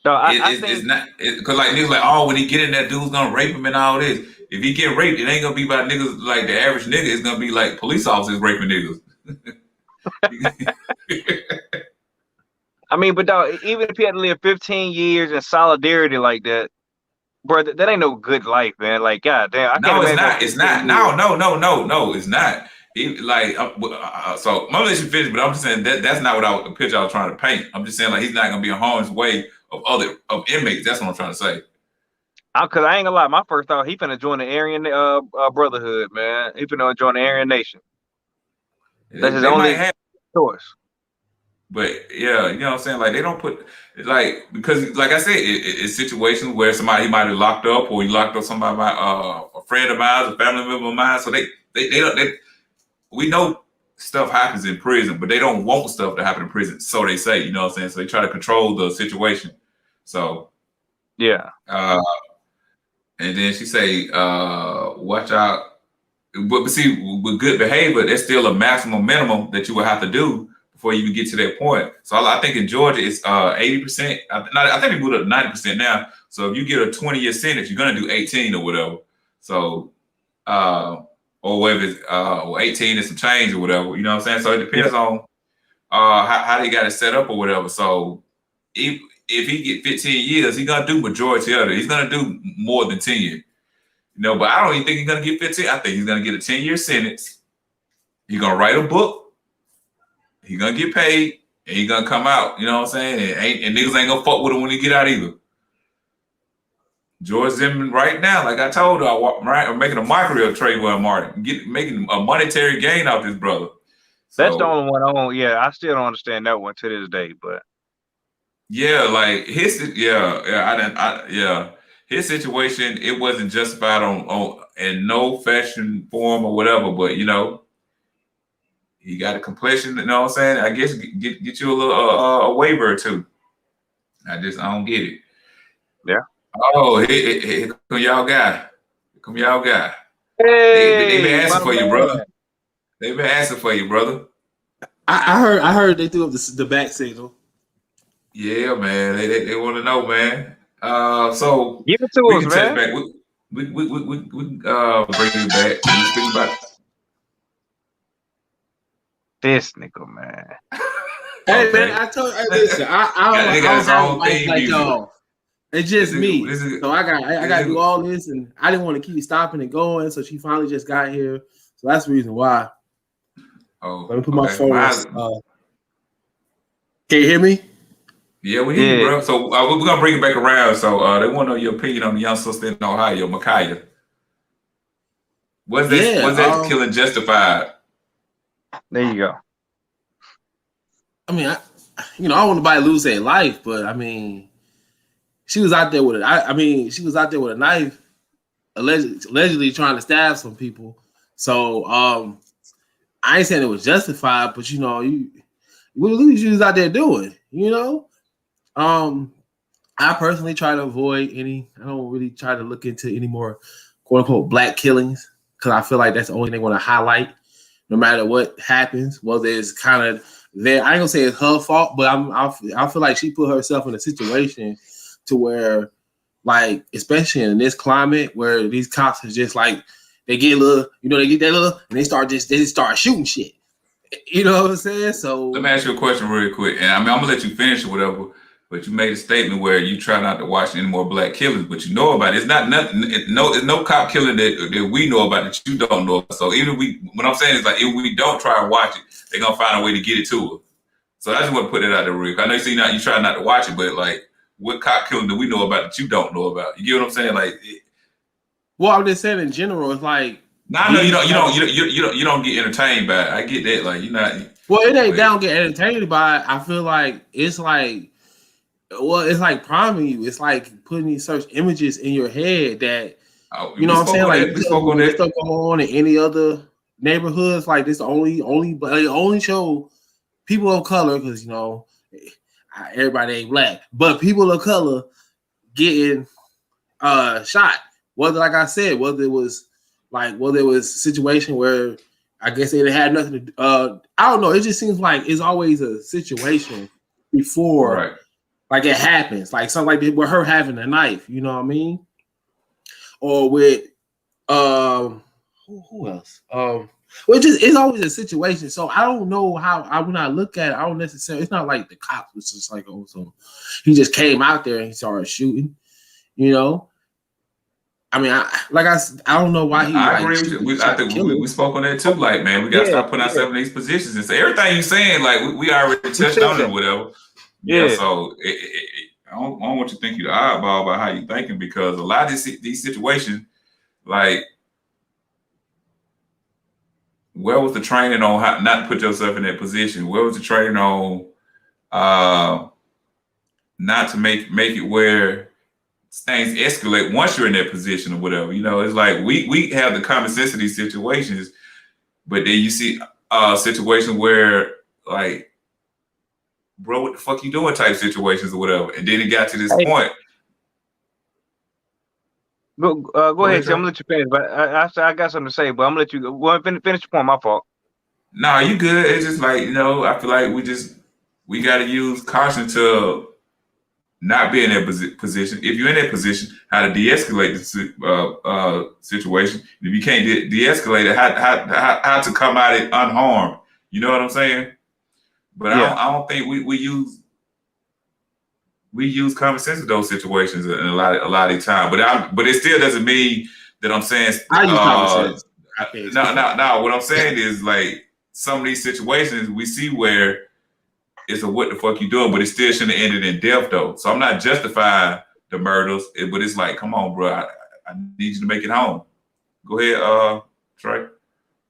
no, it's not because like niggas like, oh, when he get in that dude's gonna rape him and all this. If he get raped, it ain't gonna be by niggas like the average nigga. It's gonna be like police officers raping niggas. I mean, but dog, even if he had to live 15 years in solidarity like that, bro, that ain't no good life, man. Like, God damn, it's not. No, it's not. So I'm gonna let you finish, but I'm just saying that's not the picture I was trying to paint. I'm just saying like he's not gonna be in harm's way of inmates. That's what I'm trying to say. Cause I ain't gonna lie, my first thought he finna join the Aryan Brotherhood, man. He finna join the Aryan Nation. That's his only choice. But yeah, you know what I'm saying? Like they don't put because like I said, it's situations where somebody he might have locked up or he locked up somebody, a friend of mine, a family member of mine. So they don't. We know stuff happens in prison, but they don't want stuff to happen in prison. So they say, you know what I'm saying? So they try to control the situation. So yeah. And then she say, watch out. But see, with good behavior, there's still a maximum minimum that you will have to do before you even get to that point. So I think in Georgia it's 80%. I think they moved up to 90% now. So if you get a 20-year sentence, you're gonna do 18 or whatever. So or whether it's 18 and some change or whatever, you know what I'm saying? So it depends on how they got it set up or whatever. So if he get 15 years, he's gonna do majority of it. He's gonna do more than 10 years. No, but I don't even think he's gonna get 15. I think he's gonna get a 10-year sentence. He's gonna write a book. He's gonna get paid, and he's gonna come out. You know what I'm saying? And niggas ain't gonna fuck with him when he get out either. George Zimmerman right now, like I told her, I'm making a mockery of Trayvon Martin, making a monetary gain off this brother. So, that's the only one I don't. Yeah, I still don't understand that one to this day. But yeah, like his his situation, it wasn't justified on in no fashion, form, or whatever. But you know, he got a complexion. You know what I'm saying? I guess get you a little a waiver or two. I don't get it. Yeah. Oh, here come y'all guy. Here come y'all guy. Hey, they been asking for you, brother. They've been asking for you, brother. I heard they threw up the back signal. Yeah, man. They want to know, man. So give it to we us, can man. touch back. We bring you back. We speak about This nigga, man. Hey okay. man, I told you. Listen, I don't have a wife like y'all. It's just me. So I got to do all this, and I didn't want to keep stopping and going. So she finally just got here. So that's the reason why. Oh, let me put my phone on. Can you hear me? Yeah, we hear you, bro. So we're gonna bring it back around. So they want to know your opinion on the young sister in Ohio, Ma'Khia. Was that killing justified? There you go. I mean, I don't want nobody to lose their life, but I mean, she was out there with a knife, allegedly trying to stab some people. So I ain't saying it was justified, but you know, what she was out there doing, you know. I personally try to avoid I don't really try to look into any more quote unquote black killings because I feel like that's the only thing they want to highlight, no matter what happens. Whether it's kind of there, I ain't gonna say it's her fault, but I feel like she put herself in a situation to where, like, especially in this climate where these cops are just like they get a little, they get that little, and they start shooting shit. You know what I'm saying? So let me ask you a question real quick, and I'm gonna let you finish or whatever. But you made a statement where you try not to watch any more black killings, but you know about it. It's not nothing. It's no cop killing that we know about that you don't know about. So even what I'm saying is like if we don't try and watch it, they're gonna find a way to get it to us. So I just want to put it out there, Rick. I know you try not to watch it, but like what cop killing do we know about that you don't know about? You get what I'm saying? Like, well, I'm just saying in general, it's like. No, I know you don't get entertained by it. I get that. Like you're not. Well, it ain't down get entertained by it. I feel like it's like. Well, it's like priming you. It's like putting these search images in your head that you know what I'm saying. Like this stuff going on in any other neighborhoods. Like this only show people of color because everybody ain't black, but people of color getting shot. Whether like I said, whether it was a situation where I guess they had nothing to. I don't know. It just seems like it's always a situation before. Right. Like it happens, like something like that with her having a knife, you know what I mean? Or with who else? It's always a situation. So I don't know how when I look at it, I don't necessarily. It's not like the cops was just like, oh, so he just came out there and he started shooting, you know. I mean, I don't know why he. I agree with you. I think we spoke on that too. Like, man, we gotta start putting ourselves in these positions and say everything you saying. Like, we already touched on it or whatever. Yeah, so I don't want you to think you're the oddball about how you're thinking because a lot of these situations, like, where was the training on how not to put yourself in that position? Where was the training on not to make it where things escalate once you're in that position or whatever? You know, it's like we have the common sense of these situations, but then you see a situation where like, bro, what the fuck you doing type situations or whatever. And then it got to this point. Go ahead, Tim. I'm gonna let you finish, but I got something to say, but I'm gonna let you go. Well, finish your point. My fault. No, you good. It's just like, I feel like we got to use caution to not be in that position. If you're in that position, how to de-escalate the situation. If you can't de-escalate it, how to come out it unharmed. You know what I'm saying? But Yeah. I don't think we use common sense in those situations in a lot of the time. But it still doesn't mean that I'm saying I use common sense. No. What I'm saying is, like, some of these situations we see where it's a what the fuck you doing, but it still shouldn't have ended in death though. So I'm not justifying the murders, but it's like, come on, bro, I need you to make it home. Go ahead, Trey.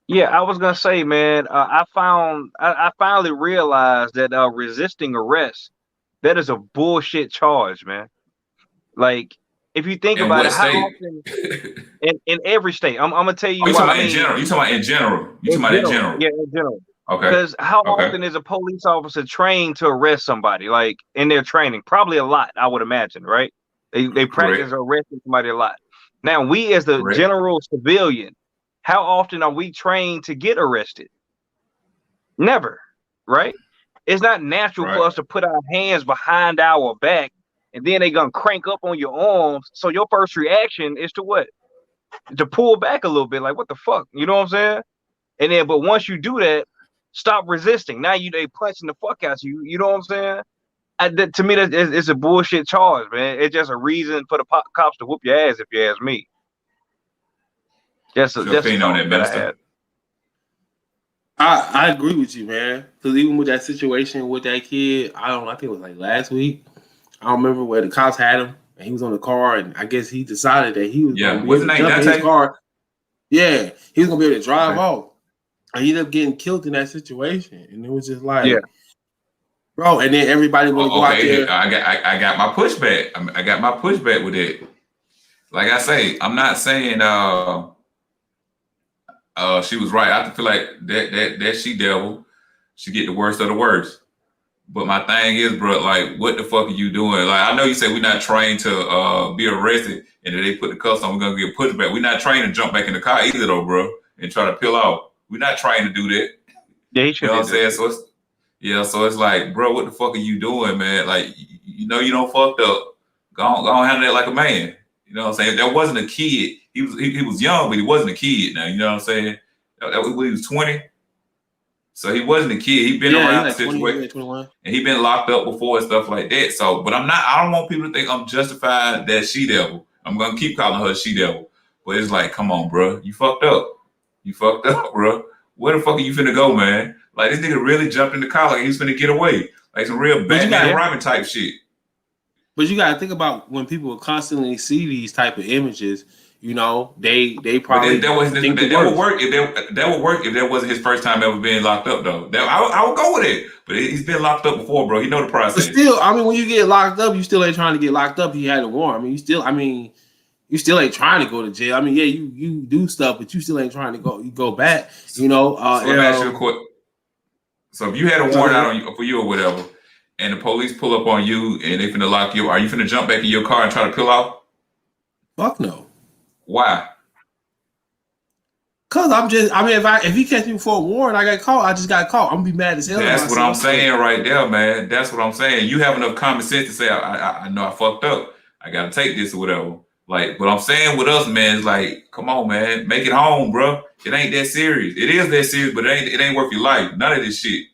Yeah, I was gonna say, man, I finally realized that resisting arrest, that is a bullshit charge, man. Like, if you think about it, how often in every state, I'm gonna tell you. You talking about in general? You talking about in general? You talking about in general? Yeah, in general. Okay. Because how often is a police officer trained to arrest somebody? Like, in their training, probably a lot, I would imagine, right? They practice arresting somebody a lot. Now, we as the general civilian, how often are we trained to get arrested? Never, right? It's not natural for us to put our hands behind our back and then they're gonna crank up on your arms. So your first reaction is to what? To pull back a little bit, like, what the fuck? You know what I'm saying? And then, but once you do that, stop resisting. Now they punching the fuck out you. You know what I'm saying? To me, it's a bullshit charge, man. It's just a reason for the cops to whoop your ass, if you ask me. Just opinion on that, Minister. I agree with you, man. Because even with that situation with that kid, I think it was like last week. I don't remember where the cops had him, and he was on the car, and I guess he decided that he was going to be able to jump in his car. Yeah, he was going to be able to drive off. And he ended up getting killed in that situation, and it was just like, bro. And then everybody want to go out there. I got my pushback. I got my pushback with it. Like I say, I'm not saying she was right. I feel like that she devil, she get the worst of the worst. But my thing is, bro, like, what the fuck are you doing? Like, I know you say we're not trained to be arrested, and if they put the cuffs on, we're gonna get pushback. We're not trained to jump back in the car either, though, bro, and try to peel off. We're not trying to do that. Yeah, he should. You know what I'm saying? So it's like, bro, what the fuck are you doing, man? Like, you don't fucked up. Go on, handle that like a man. You know what I'm saying? That wasn't a kid. He was young, but he wasn't a kid. Now, you know what I'm saying? He was 20. So he wasn't a kid. He'd been around the situation, and he'd been locked up before and stuff like that. So, but I don't want people to think I'm justifying that she devil. I'm gonna keep calling her she devil. But it's like, come on, bro, you fucked up. You fucked up, bro. Where the fuck are you finna go, man? Like, this nigga really jumped in the car like he's finna get away, like some real Batman Robin type shit. But you gotta think about when people constantly see these type of images. You know, they probably that would work if that wasn't his first time ever being locked up, though. I would go with it. But he's been locked up before, bro. He know the process. But still, I mean, when you get locked up, you still ain't trying to get locked up. He had a warrant. You still ain't trying to go to jail. I mean, yeah, you do stuff, but you still ain't trying to go. You go back. You know. So let me ask you a question. So if you had a warrant out on you, for you or whatever, and the police pull up on you and they finna lock you, are you finna jump back in your car and try to peel off? Fuck no. Why? Cause if he catch me for a warrant, I got caught. I just got caught. I'm gonna be mad as hell. That's what I'm saying right there, man. That's what I'm saying. You have enough common sense to say, I know I fucked up. I gotta take this or whatever. Like, what I'm saying with us, man, is like, come on, man, make it home, bro. It ain't that serious. It is that serious, but it ain't worth your life. None of this shit.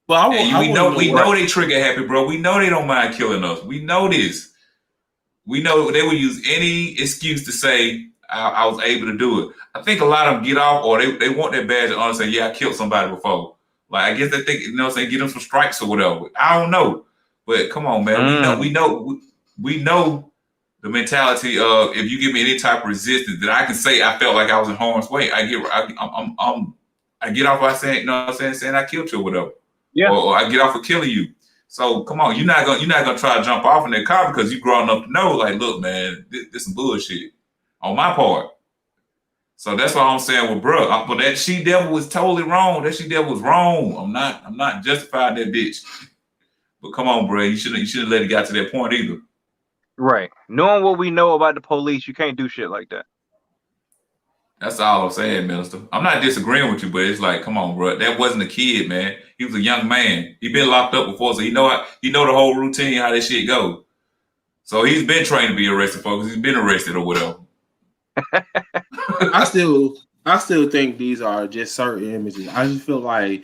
But we know they trigger happy, bro. We know they don't mind killing us. We know this. We know they will use any excuse to say I was able to do it. I think a lot of them get off, or they want that badge of honor, say, yeah, I killed somebody before. Like, I guess they think, you know what I'm saying, get them some stripes or whatever. I don't know. But come on, man. We know the mentality of, if you give me any type of resistance, that I can say I felt like I was in harm's way. I get off by saying, you know what I'm saying I killed you or whatever. Yeah. Or I get off of killing you. So come on, you're not gonna try to jump off in that car because you grown up to know, like, look, man, this some bullshit on my part. So that's what I'm saying with bro. But that she devil was totally wrong. That she devil was wrong. I'm not justifying that bitch. But come on, bro, you shouldn't let it get to that point either. Right. Knowing what we know about the police, you can't do shit like that. That's all I'm saying, Minister. I'm not disagreeing with you, but it's like, come on, bro. That wasn't a kid, man. He was a young man. He been locked up before, so he know the whole routine, how this shit go. So he's been trained to be arrested, folks. He's been arrested or whatever. I still think these are just certain images. I feel like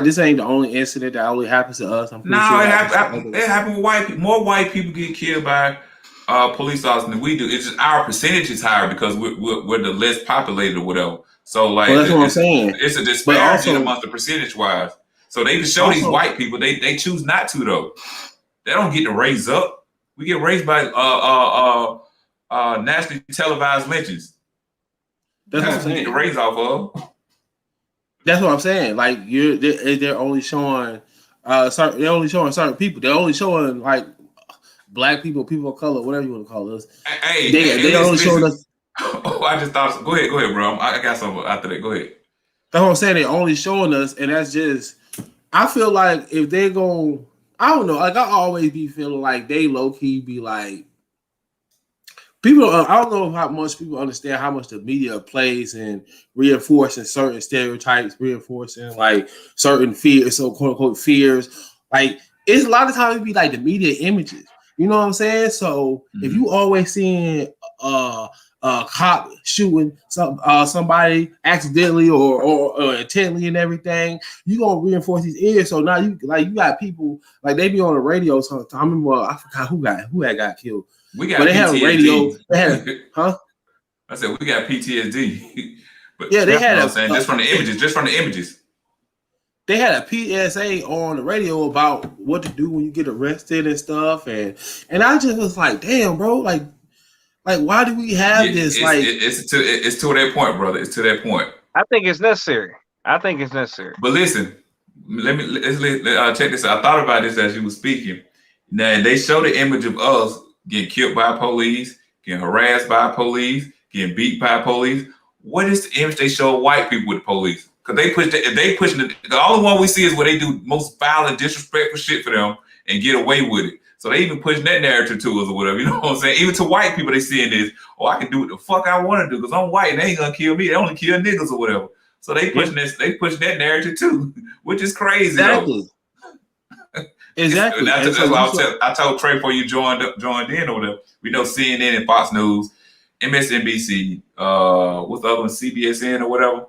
this ain't the only incident that only happens to us. I'm pretty sure it happened with white people. More white people get killed by police officers than we do. It's just our percentage is higher because we're the less populated or whatever. So like, that's what I'm saying. It's a disparity amongst the percentage wise. So they just show these white people they choose not to though. They don't get to raise up. We get raised by nationally televised lynchings. That's what I'm saying. Get the raise off of. That's what I'm saying. Like they're only showing certain people. They're only showing like black people, people of color, whatever you want to call us. They only showing us. Oh, I just thought. Go ahead, bro. I got something after that. Go ahead. That's what I'm saying. They're only showing us, and that's just. I feel like if they're going, I don't know. Like I always be feeling like they low key be like. People, I don't know how much people understand how much the media plays in reinforcing certain stereotypes, reinforcing like certain fears, so quote unquote fears. Like it's a lot of times it be like the media images. You know what I'm saying? So if you always seeing a cop shooting somebody accidentally or intently and everything, you gonna reinforce these ears. So now you got people like they be on the radio sometimes. I remember I forgot who had got killed. We got but they PTSD. had a radio. They had, huh? I said we got PTSD. But yeah, they had just from the images. They had a PSA on the radio about what to do when you get arrested and stuff, and I just was like, damn, bro, like why do we have this? It's to that point, brother. It's to that point. I think it's necessary. But listen, let's check this out. I thought about this as you were speaking. Now they show the image of us getting killed by police, getting harassed by police, getting beat by police. What is the image they show of white people with the police? Because they pushing the only one we see is where they do most foul and disrespectful shit for them and get away with it. So they even pushing that narrative to us or whatever. You know what I'm saying? Even to white people, they seeing this. Oh, I can do what the fuck I want to do because I'm white and they ain't gonna kill me. They only kill niggas or whatever. So they pushing this. They pushing that narrative too, which is crazy. Exactly. Exactly. That's why I told Trey before you joined in or whatever. We know CNN and Fox News, MSNBC, what's the other one, CBSN or whatever.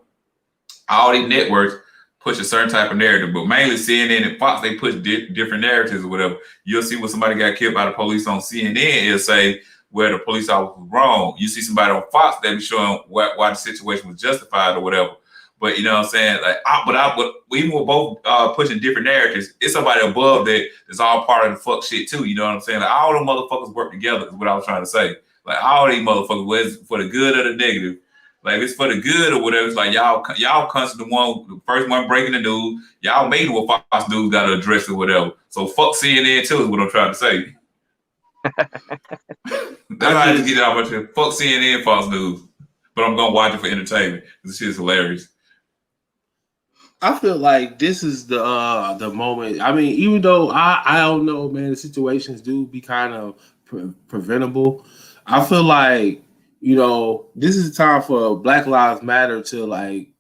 All these networks push a certain type of narrative, but mainly CNN and Fox, they push different narratives or whatever. You'll see when somebody got killed by the police on CNN, it'll say where the police officer was wrong. You see somebody on Fox, they'll be showing why the situation was justified or whatever. But you know what I'm saying? Like, but even with both pushing different narratives, it's somebody above that is all part of the fuck shit too. You know what I'm saying? Like all them motherfuckers work together is what I was trying to say. Like all these motherfuckers, whether it's for the good or the negative, like if it's for the good or whatever, it's like y'all constantly the first one breaking the news. Y'all made what Fox News got to address or whatever. So fuck CNN too is what I'm trying to say. That's how I just get it out of here. Fuck CNN, Fox News. But I'm gonna watch it for entertainment. This shit is hilarious. I feel like this is the moment. I mean, even though I don't know, man, the situations do be kind of preventable. I feel like, you know, this is the time for Black Lives Matter to like,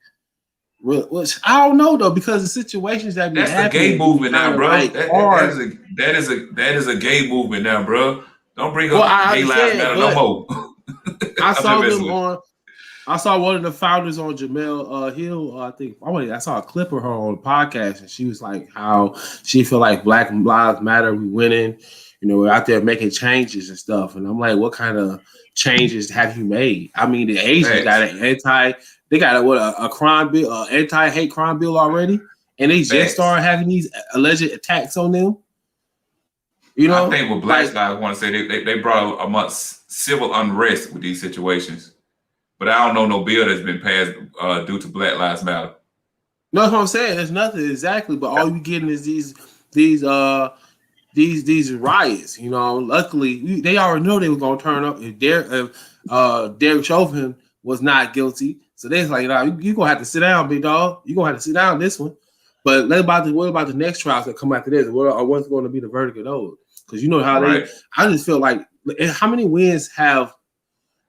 which I don't know though, because the situations that be that's the gay movement now, bro. That is a gay movement now, bro. Don't bring up Gay Lives Matter no more. I saw one of the founders on Jamel Hill. I saw a clip of her on the podcast, and she was like, "How she feel like Black Lives Matter, we winning. You know, we're out there making changes and stuff." And I'm like, "What kind of changes have you made?" I mean, the Asians got a crime bill, anti-hate crime bill already, and they just started having these alleged attacks on them. You know, I think what Black Lives want to say they brought amongst civil unrest with these situations. But I don't know no bill that's been passed due to Black Lives Matter. No, that's what I'm saying. There's nothing exactly, but all you getting is these riots. You know, luckily they already know they were gonna turn up if Derek Chauvin was not guilty. So they're like, you gonna have to sit down, big dog. You gonna have to sit down this one. But what about the next trials that come after this? What's going to be the verdict of those? because you know how Right. they. I just feel like how many wins have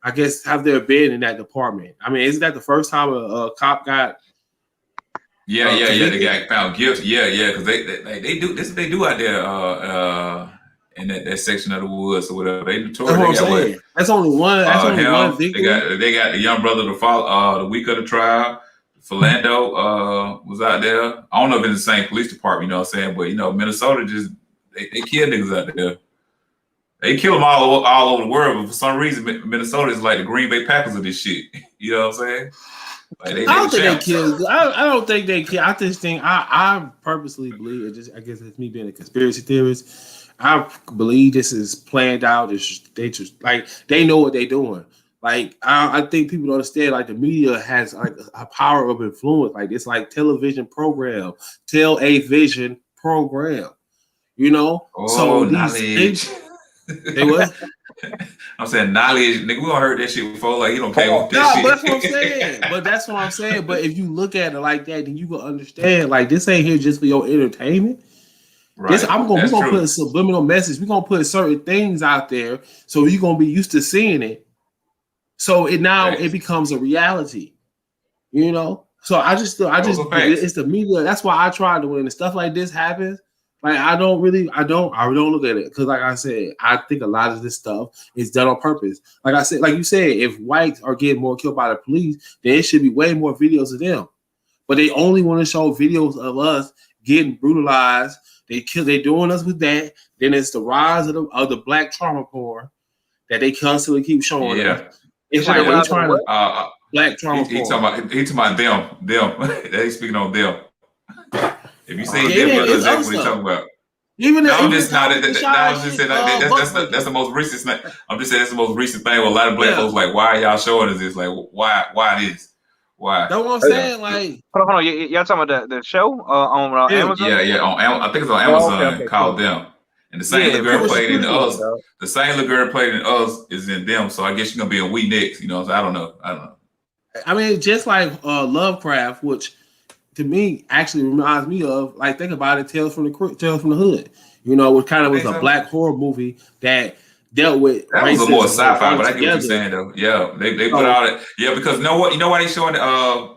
there been in that department? I mean, isn't that the first time a cop got? Yeah. They got found guilty. Yeah, because they do this. They do out there in that section of the woods or whatever. They That's what I'm saying. That's only one. That's only one victim. They got the young brother to follow the week of the trial. Philando was out there. I don't know if it's the same police department, you know what I'm saying? But you know, Minnesota just they kill niggas out there. They kill them all over the world, but for some reason Minnesota is like the Green Bay Packers of this shit. You know what I'm saying? Like I don't think they kill. I don't think they kill. I just think I purposely believe it. I guess it's me being a conspiracy theorist. I believe this is planned out. They know what they're doing. Like I think people don't understand. Like the media has like a power of influence. Like it's like television program, television program. You know. So knowledge. They what? I'm saying knowledge, nigga. We don't heard that shit before. Like you don't care what that shit. But that's what I'm saying. But if you look at it like that, then you can understand. Like this ain't here just for your entertainment. Right. We're gonna put a subliminal message. We're gonna put certain things out there, so you're gonna be used to seeing it. So it becomes a reality. You know. So it's the media. That's why I try to when stuff like this happens. Like I don't look at it because, like I said, I think a lot of this stuff is done on purpose. Like I said, like you said, if whites are getting more killed by the police, then it should be way more videos of them. But they only want to show videos of us getting brutalized. They're doing us with that. Then it's the rise of the black trauma porn that they constantly keep showing us. It's like they're trying to black trauma porn. He talking about them. They speaking on them. If you say them, that's exactly what he's talking about. That's the most recent thing. I'm just saying that's the most recent thing. Where a lot of black folks like, why are y'all showing us this? Like, why this? Why? That's what I'm saying. Like, hold on, y'all talking about the show on Amazon? Yeah. I think it's on Amazon. Called Them. And the same little girl played in us. The same little girl played in us is in Them. So I guess you're gonna be a We next. You know, so I don't know. I mean, just like Lovecraft, which to me actually reminds me of, like, think about it, Tales from the Hood. You know, it kind of was a black horror movie that dealt with. That was a more sci-fi, but I get what you're saying though. Yeah, they put out it. Yeah, because you know why they showing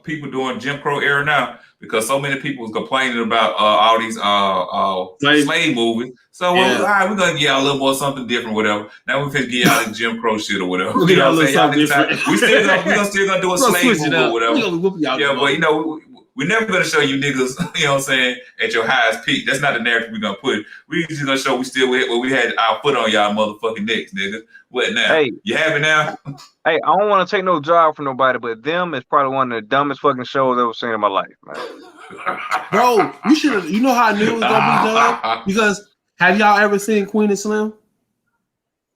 people doing Jim Crow era now? Because so many people was complaining about all these slave movies. So all right, we're gonna give y'all a little more something different, whatever. Now we finna give y'all the Jim Crow shit or whatever. You know what I'm saying? We still gonna do a slave movie or whatever. Yeah, but you know. We're never gonna show you niggas, you know what I'm saying, at your highest peak. That's not the narrative we're gonna put. We're just gonna show we still where we had our foot on y'all motherfucking necks, nigga. What now? Hey, you have it now? Hey, I don't want to take no job from nobody, but Them is probably one of the dumbest fucking shows I've ever seen in my life, man. Bro, you know how I knew it was gonna be done? Because have y'all ever seen Queen and Slim?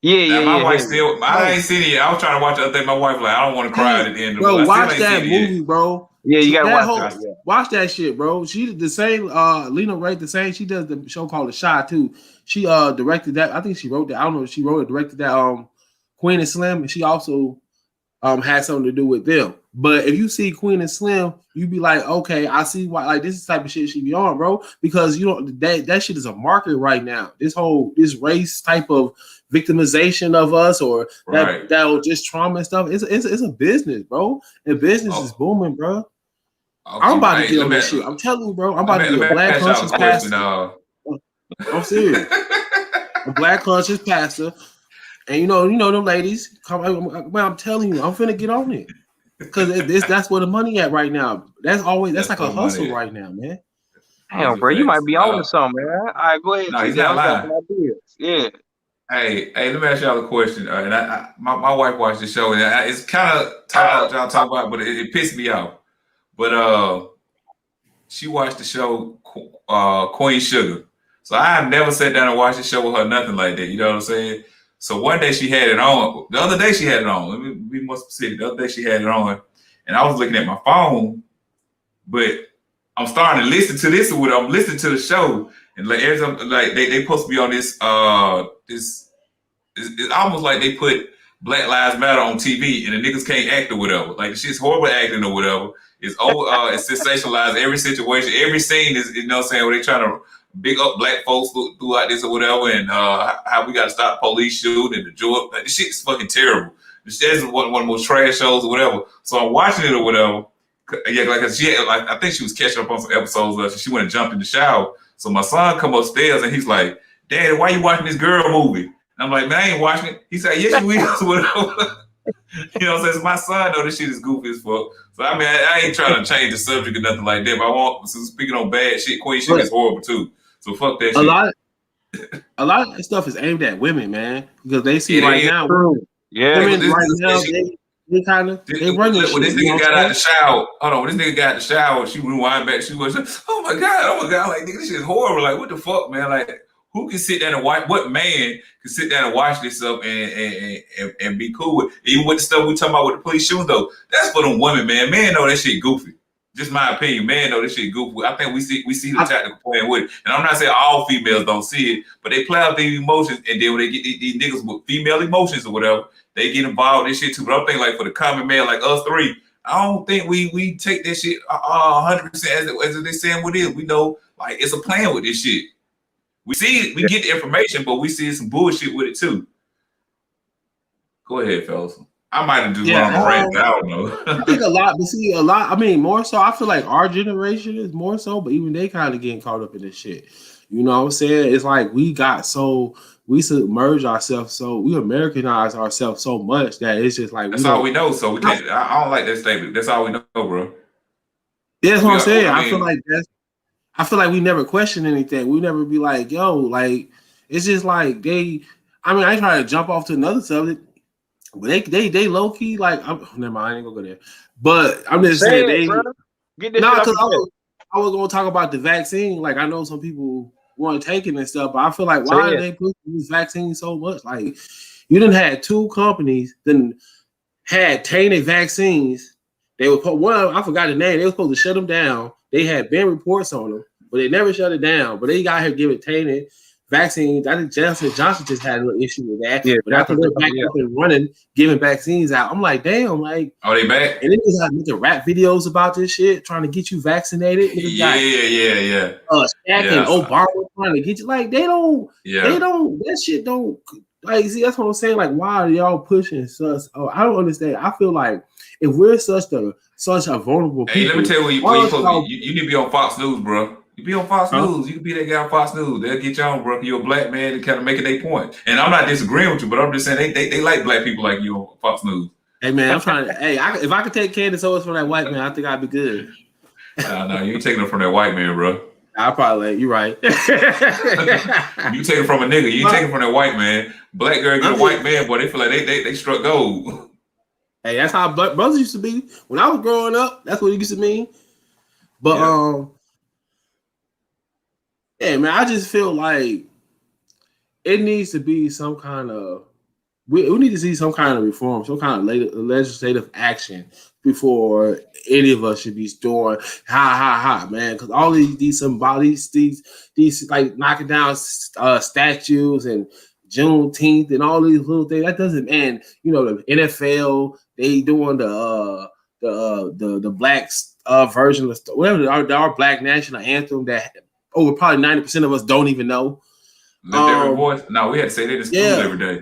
Yeah. My wife I ain't seen it yet. I was trying to watch the other thing. My wife like, I don't want to cry at the end of it. Bro, watch that movie, bro. Yeah, you gotta watch that. Watch that shit, bro. She the same. Lena Wright, the same. She does the show called The Chi too. She directed that. I think she wrote that. I don't know if she wrote it, directed that. Queen and Slim, and she also had something to do with Them. But if you see Queen and Slim, you be like, okay, I see why. Like this is the type of shit she be on, bro. Because you know that shit is a market right now. This race type of victimization of us, or that just trauma and stuff. It's a business, bro. And business is booming, bro. Okay, I'm about to get on that shit. I'm telling you, bro. I'm about to be a black conscious pastor. I'm serious. A black conscious pastor. And you know them ladies. I'm telling you, I'm finna get on it. Because that's where the money at right now. That's like a hustle right now, man. Damn, bro, you might be on to something, man. All right, go ahead. No, he's not lying. Yeah. Hey, let me ask y'all a question. And my wife watched the show, and it's kind of y'all talk about, but it pissed me off. But she watched the show Queen Sugar. So I have never sat down and watched the show with her, nothing like that. You know what I'm saying? So one day she had it on. The other day she had it on. Let me be more specific. The other day she had it on, and I was looking at my phone, but I'm starting to listen to this. I'm listening to the show, and like every time, like they supposed to be on this. It's almost like they put Black Lives Matter on TV, and the niggas can't act or whatever. Like shit's horrible acting or whatever. It's over. It's sensationalized every situation. Every scene is, you know what I'm saying, where they trying to big up black folks throughout this or whatever, and how we got to stop the police shooting and the Georgia. Like, this shit is fucking terrible. This is one of the most trash shows or whatever. So I'm watching it or whatever. Yeah, like she had, like I think she was catching up on some episodes. So she went and jumped in the shower. So my son come upstairs and he's like, "Daddy, why you watching this girl movie?" And I'm like, "Man, I ain't watching it." He said, "Yes, you is." Whatever. You know what I'm saying? So my son know this shit is goofy as fuck. So I mean, I ain't trying to change the subject or nothing like that. But I want, so speaking on bad shit, Queen shit is horrible too. So fuck that shit. A lot of that stuff is aimed at women, man, because they see right now. Yeah, women right now they kind of they run this. When this nigga got out the shower, hold on. When this nigga got out the shower, she rewind back. She was, oh my god, like nigga, this shit is horrible. Like what the fuck, man? Like who can sit down and watch? What man can sit down and watch this stuff and be cool with? Even with the stuff we talking about with the police shootings though, that's for them women, man. Men know that shit goofy. Just my opinion, man. Know this shit goofy. I think we see the tactical playing with it, and I'm not saying all females don't see it, but they play out their emotions, and then when they get these niggas with female emotions or whatever, they get involved in shit too. But I'm thinking like for the common man like us three, I don't think we take that shit 100% as they saying what it is. We know like it's a plan with this shit. We see we get the information, but we see some bullshit with it too. Go ahead, fellas. I might have just wrong on rant. I don't know. I think a lot, but see, a lot. I mean, more so. I feel like our generation is more so, but even they kind of getting caught up in this shit. You know what I'm saying? It's like we submerge ourselves, so we Americanize ourselves so much that it's just like that's all we know. So we can't. I don't like that statement. That's all we know, bro. Yeah, that's what I'm saying. I feel like we never question anything. We never be like, yo, like it's just like they. I mean, I try to jump off to another subject. But they low key like never mind, I ain't gonna go there. But I'm just saying because I was gonna talk about the vaccine. Like I know some people want to take it and stuff, but I feel like why are they pushing this vaccine so much? Like you done had two companies then had tainted vaccines. They were one, I forgot the name. They were supposed to shut them down. They had been reports on them, but they never shut it down. But they got here giving tainted vaccines. I think Johnson just had a little issue with that. Yeah, but after they're back up and running, giving vaccines out, I'm like, damn, like, are they back? And then they got making rap videos about this shit, trying to get you vaccinated. Yeah. Shaq and Obama trying to get you. Like, they don't. That shit don't. Like, see, that's what I'm saying. Like, why are y'all pushing such? Oh, I don't understand. I feel like if we're such a vulnerable people. Hey, let me tell you you need to be on Fox News, bro. You be on Fox News. You can be that guy on Fox News. They'll get you on, bro. You're a black man and kind of making their point. And I'm not disagreeing with you, but I'm just saying they like black people like you on Fox News. Hey, man, I'm trying to. If I could take Candace Owens from that white man, I think I'd be good. No, you ain't taking it from that white man, bro. I'll probably. You're right. You take it from a nigga. You ain't taking it from that white man. Black girl get a white man, boy. They feel like they struck gold. Hey, that's how black brothers used to be when I was growing up. That's what it used to mean. But yeah, man, I just feel like it needs to be some kind of we need to see some kind of reform, some kind of legislative action before any of us should be doing man. Because all these like knocking down statues and Juneteenth and all these little things that doesn't end. You know, the NFL they doing the black version of whatever our black national anthem that. Over probably 90% of us don't even know. Every voice. No, we had to say that in school every day.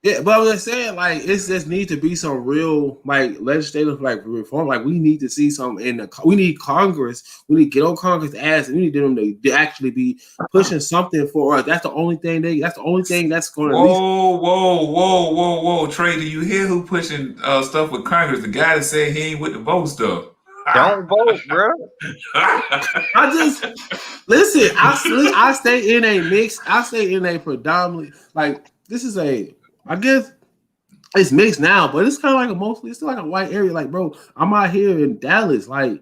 Yeah, but I was saying like it just needs to be some real like legislative like reform. Like we need to see some we need Congress. We need to get on Congress' ass, and we need them to actually be pushing something for us. That's the only thing that's going to. Whoa, Trey, do you hear who pushing stuff with Congress? The guy that said he ain't with the vote stuff. Don't vote, bro. I just listen. I stay in a mix. I stay in a predominantly like this is I guess it's mixed now, but it's kind of like it's still like a white area. Like, bro, I'm out here in Dallas. Like,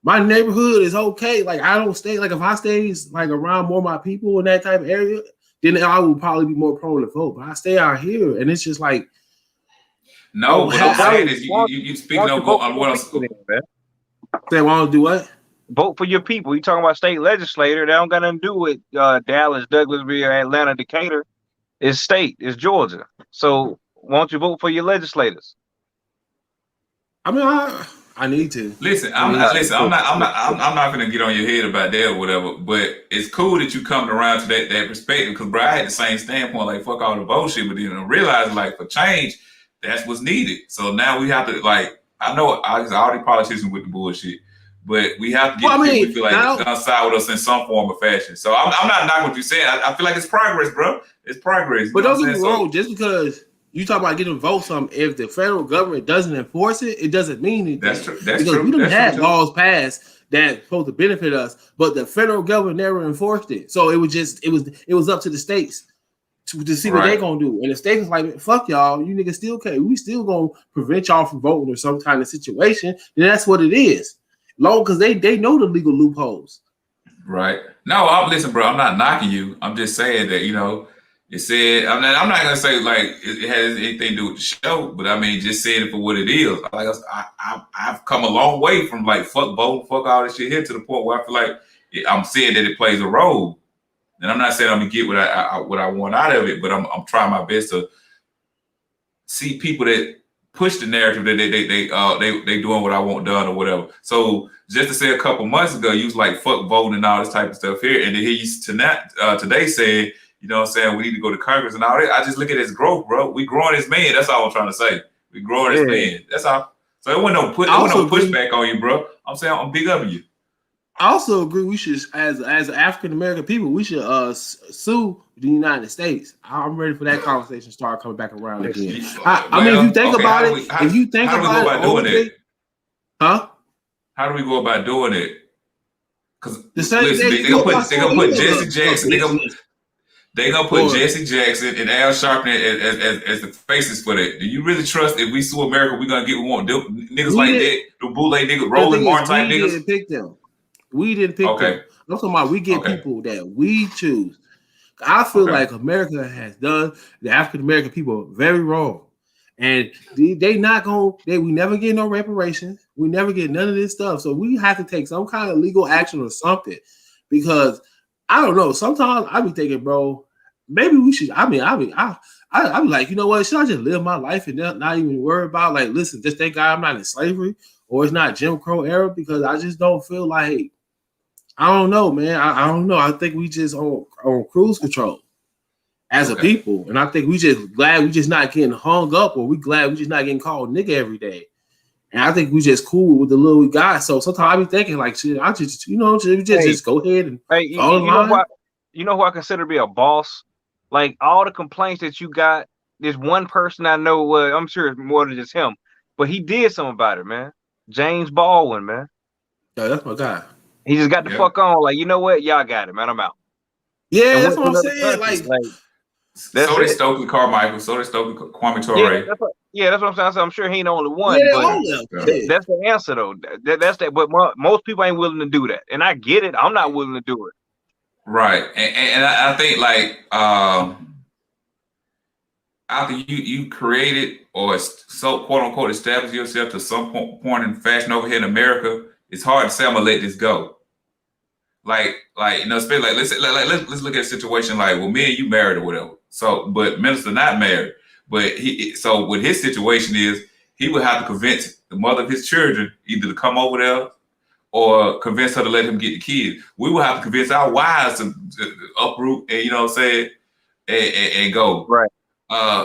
my neighborhood is okay. Like, I don't stay. Like, if I stay like around more of my people in that type of area, then I would probably be more prone to vote. But I stay out here, and it's just like. No, what I'm saying is you speaking on what I'm saying. They want to do what? Vote for your people. You talking about state legislator? They don't got nothing to do with Dallas, Douglasville, Atlanta, Decatur. It's state. It's Georgia. So why don't you vote for your legislators? I mean, I need to. Listen, I'm not gonna get on your head about that or whatever. But it's cool that you coming around to that perspective, because bro, I had the same standpoint, like fuck all the bullshit, but then I realized like for change, that's what's needed. So now we have to like, I know all the politicians with the bullshit, but we have to get people who feel like it's gonna side with us in some form or fashion. So I'm not knocking what you're saying. I feel like it's progress, bro. It's progress. But don't get me wrong, just because you talk about getting votes from, if the federal government doesn't enforce it, it doesn't mean anything. That's true. That's because true. We don't have laws passed that's supposed to benefit us, but the federal government never enforced it. So it was up to the states to see what they're gonna do. And the states was like, fuck y'all, you niggas still okay. We still gonna prevent y'all from voting or some kind of situation. Then that's what it is. Long because they know the legal loopholes. Right. No, listen, bro, I'm not knocking you. I'm just saying that, you know, it said, I'm not gonna say like it has anything to do with the show, but I mean just saying it for what it is. Like I've come a long way from like fuck vote, fuck all this shit here to the point where I feel like I'm saying that it plays a role. And I'm not saying I'm gonna get what I want out of it, but I'm trying my best to see people that push the narrative that they doing what I want done or whatever. So just to say a couple months ago, you was like fuck voting and all this type of stuff here, and then here you today saying, you know what I'm saying, we need to go to Congress and all that. I just look at his growth, bro. We growing as man. That's all I'm trying to say. We growing as man. That's all. So it wasn't no pushback on you, bro. I'm saying I'm big up on you. I also agree we should, as African American people, we should sue the United States. I'm ready for that conversation to start coming back around again. I mean, if you think about it, how do we go about doing it? Huh? How do we go about doing it? Because listen, they gonna put Jesse Jackson. They gonna put Jesse Jackson and Al Sharpton as the faces for that. Do you really trust if we sue America, we gonna get what we want? Niggas like that, the bootleg niggas, Roland Martin type niggas. We didn't pick them. We didn't pick them. I'm talking about we get people that we choose. I feel like America has done the African American people very wrong, and we never get no reparations. We never get none of this stuff. So we have to take some kind of legal action or something, because I don't know. Sometimes I be thinking, bro, maybe we should. I be like, you know what? Should I just live my life and not even worry about, like, listen, just thank God I'm not in slavery or it's not Jim Crow era, because I just don't feel like, I don't know, man. I don't know. I think we just on cruise control as a people, and I think we just glad we just not getting hung up, or we glad we just not getting called nigga every day. And I think we just cool with the little we got. So sometimes I be thinking like, shit, I just, just go ahead and you know who I consider to be a boss? Like all the complaints that you got, there's one person I know, I'm sure it's more than just him, but he did something about it, man. James Baldwin, man. Yeah, that's my guy. He just got the fuck on, like, you know what? Y'all got it, man. I'm out. Yeah, that's what I'm saying. Like so did Stokely Carmichael, so did Stokely Kwame Ture. That's what I'm saying. I'm sure he ain't the only one, but that's the answer though. That's that. But most people ain't willing to do that, and I get it. I'm not willing to do it. Right, and I think like after you created or so quote unquote established yourself to some point in fashion over here in America, it's hard to say I'm gonna let this go. Like you know, especially like let's look at a situation like, well, me and you married or whatever. So, but Minister not married. But so what his situation is, he would have to convince the mother of his children either to come over there or convince her to let him get the kids. We will have to convince our wives to uproot and, you know what I'm saying, and go. Right.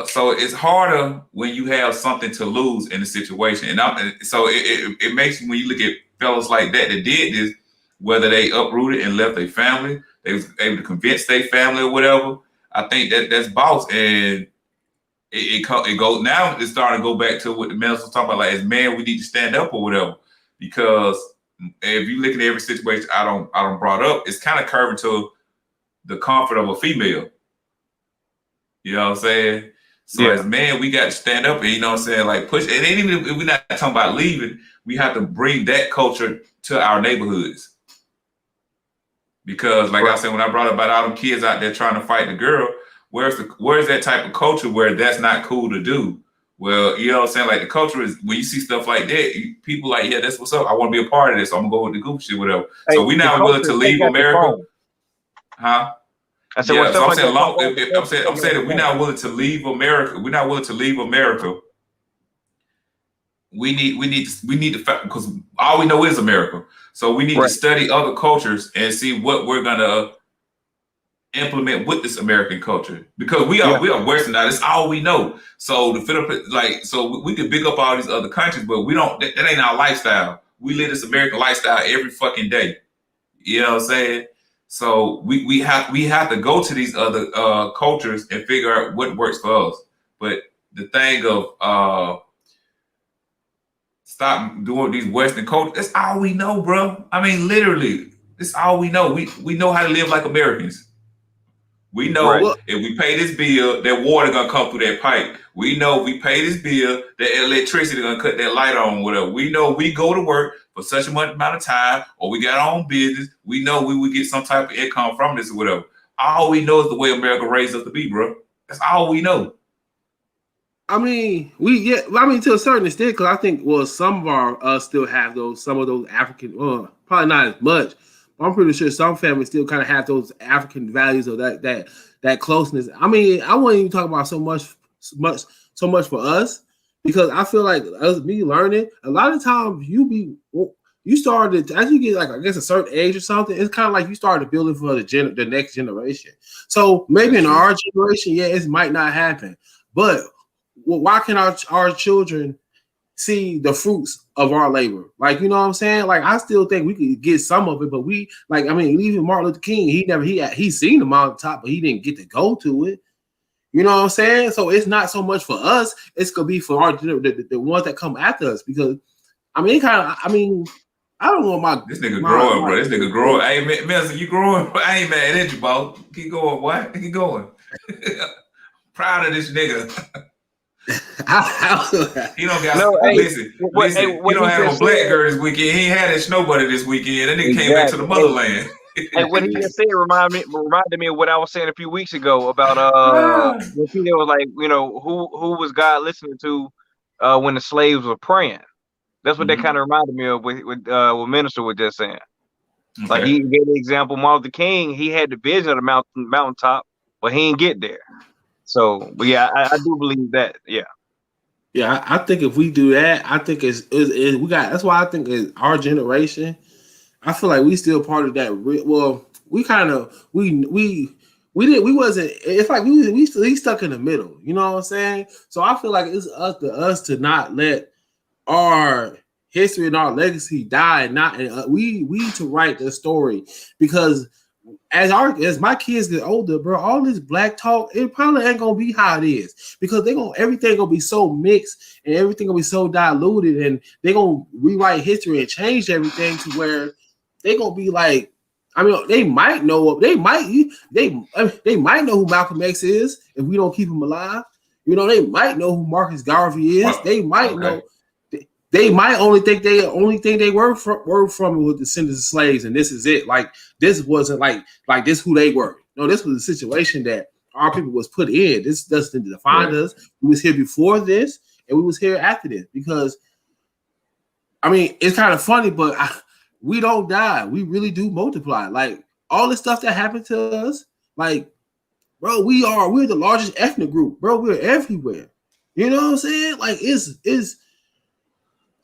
So it's harder when you have something to lose in the situation. And so it makes you, when you look at fellas like that did this, whether they uprooted and left their family, they was able to convince their family or whatever. I think that's boss. And it goes now. It's starting to go back to what the minister was talking about. Like, as man, we need to stand up or whatever. Because if you look at every situation I don't brought up, it's kind of curving to the comfort of a female. You know what I'm saying? So as man, we got to stand up and, you know what I'm saying, like push. And even if we're not talking about leaving, we have to bring that culture to our neighborhoods. Because like I said, when I brought up about all them kids out there trying to fight the girl, where's that type of culture where that's not cool to do? Well, you know what I'm saying? Like the culture is, when you see stuff like that, people like, yeah, that's what's up. I want to be a part of this. So I'm gonna go with the goof shit, whatever. Hey, so we now willing to leave America. Huh? I said, yeah, so I'm saying I'm saying that we're not willing to leave America. We're not willing to leave America we need to because all we know is America. So we need to study other cultures and see what we're gonna implement with this American culture, because we are Western now. That's all we know. So the Philippines, so we could big up all these other countries, but we don't. That ain't our lifestyle. We live this American lifestyle every fucking day. You know what I'm saying? So we have to go to these other cultures and figure out what works for us. But the thing of stop doing these Western cultures, that's all we know, bro. I mean, literally, that's all we know. We know how to live like Americans. We know if we pay this bill, that water gonna come through that pipe. We know if we pay this bill, that electricity gonna cut that light on, whatever. We know we go to work for such a much amount of time, or we got our own business. We know we would get some type of income from this or whatever. All we know is the way America raised us to be, bro. That's all we know. I mean, to a certain extent, because I think some of our still have some of those African, probably not as much. I'm pretty sure some families still kind of have those African values of that closeness. I mean, I wouldn't even talk about so much for us, because I feel like me learning, a lot of times you started as you get like, I guess, a certain age or something. It's kind of like you started building for the next generation. So maybe in our generation, it might not happen, but why can our children see the fruits of our labor? Like, you know what I'm saying? Like, I still think we could get some of it, but even Martin Luther King, he's seen the mountaintop, but he didn't get to go to it. You know what I'm saying? So it's not so much for us; it's gonna be for the ones that come after us. Because I don't know this nigga growing, bro. This nigga growing. Hey, man, you growing? I ain't mad at you, bro. Keep going, boy. Keep going. Proud of this nigga. He don't got listen. He don't have no black girl this weekend. He ain't had his snowbuddy this weekend. That nigga came back to the motherland. And what he just said reminded me of what I was saying a few weeks ago about when Peter was like, you know, who was God listening to when the slaves were praying? That's what that kind of reminded me of with what Minister was just saying. Okay. Like, he gave the example, Martin Luther King, he had the vision of the mountaintop, but he didn't get there. So, but yeah, I do believe that. Yeah. Yeah, I think if we do that, I think that's why I think it's our generation. I feel like we still part of that. Well, we kind of we wasn't. It's like we stuck in the middle. You know what I'm saying? So I feel like it's up to us to not let our history and our legacy die, and we to write the story, because as my kids get older, bro, all this black talk, it probably ain't gonna be how it is, because everything gonna be so mixed and everything gonna be so diluted, and they gonna rewrite history and change everything to where they gonna be like, I mean, they might know who Malcolm X is if we don't keep him alive. You know, they might know who Marcus Garvey is. They might know. They might only think they were from with descendants of slaves, and this is it. Like, this wasn't like this who they were. No, this was a situation that our people was put in. This doesn't define us. We was here before this, and we was here after this. Because, I mean, it's kind of funny, but we don't die. We really do multiply. Like, all the stuff that happened to us, like, bro, we're the largest ethnic group, bro. We're everywhere. You know what I'm saying? Like, it's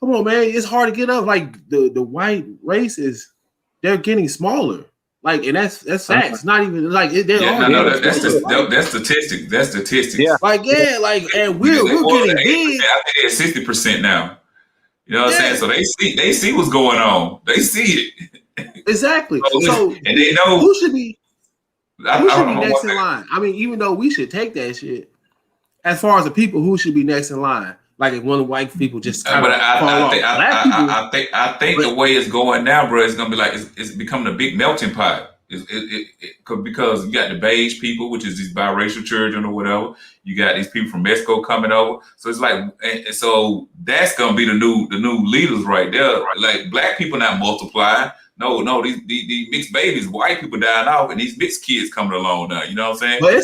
come on, man. It's hard to get up. Like, the white race they're getting smaller. Like, and that's facts. It's not even like that's statistics. That's statistics. Yeah. And we're getting big. I think they're 60% now. You know what I'm saying? So they see what's going on. They see it. Exactly. So and they know who should be next in line. I mean, even though we should take that shit, as far as the people who should be next in line. Like, if one of the white people just kind of fall off. I think the way it's going now, bro, it's gonna be like it's becoming a big melting pot. Because you got the beige people, which is these biracial children or whatever. You got these people from Mexico coming over. So it's like, and so that's gonna be the new leaders right there. Like, black people not multiplying. No, these mixed babies, white people dying off, and these mixed kids coming along now. You know what I'm saying? But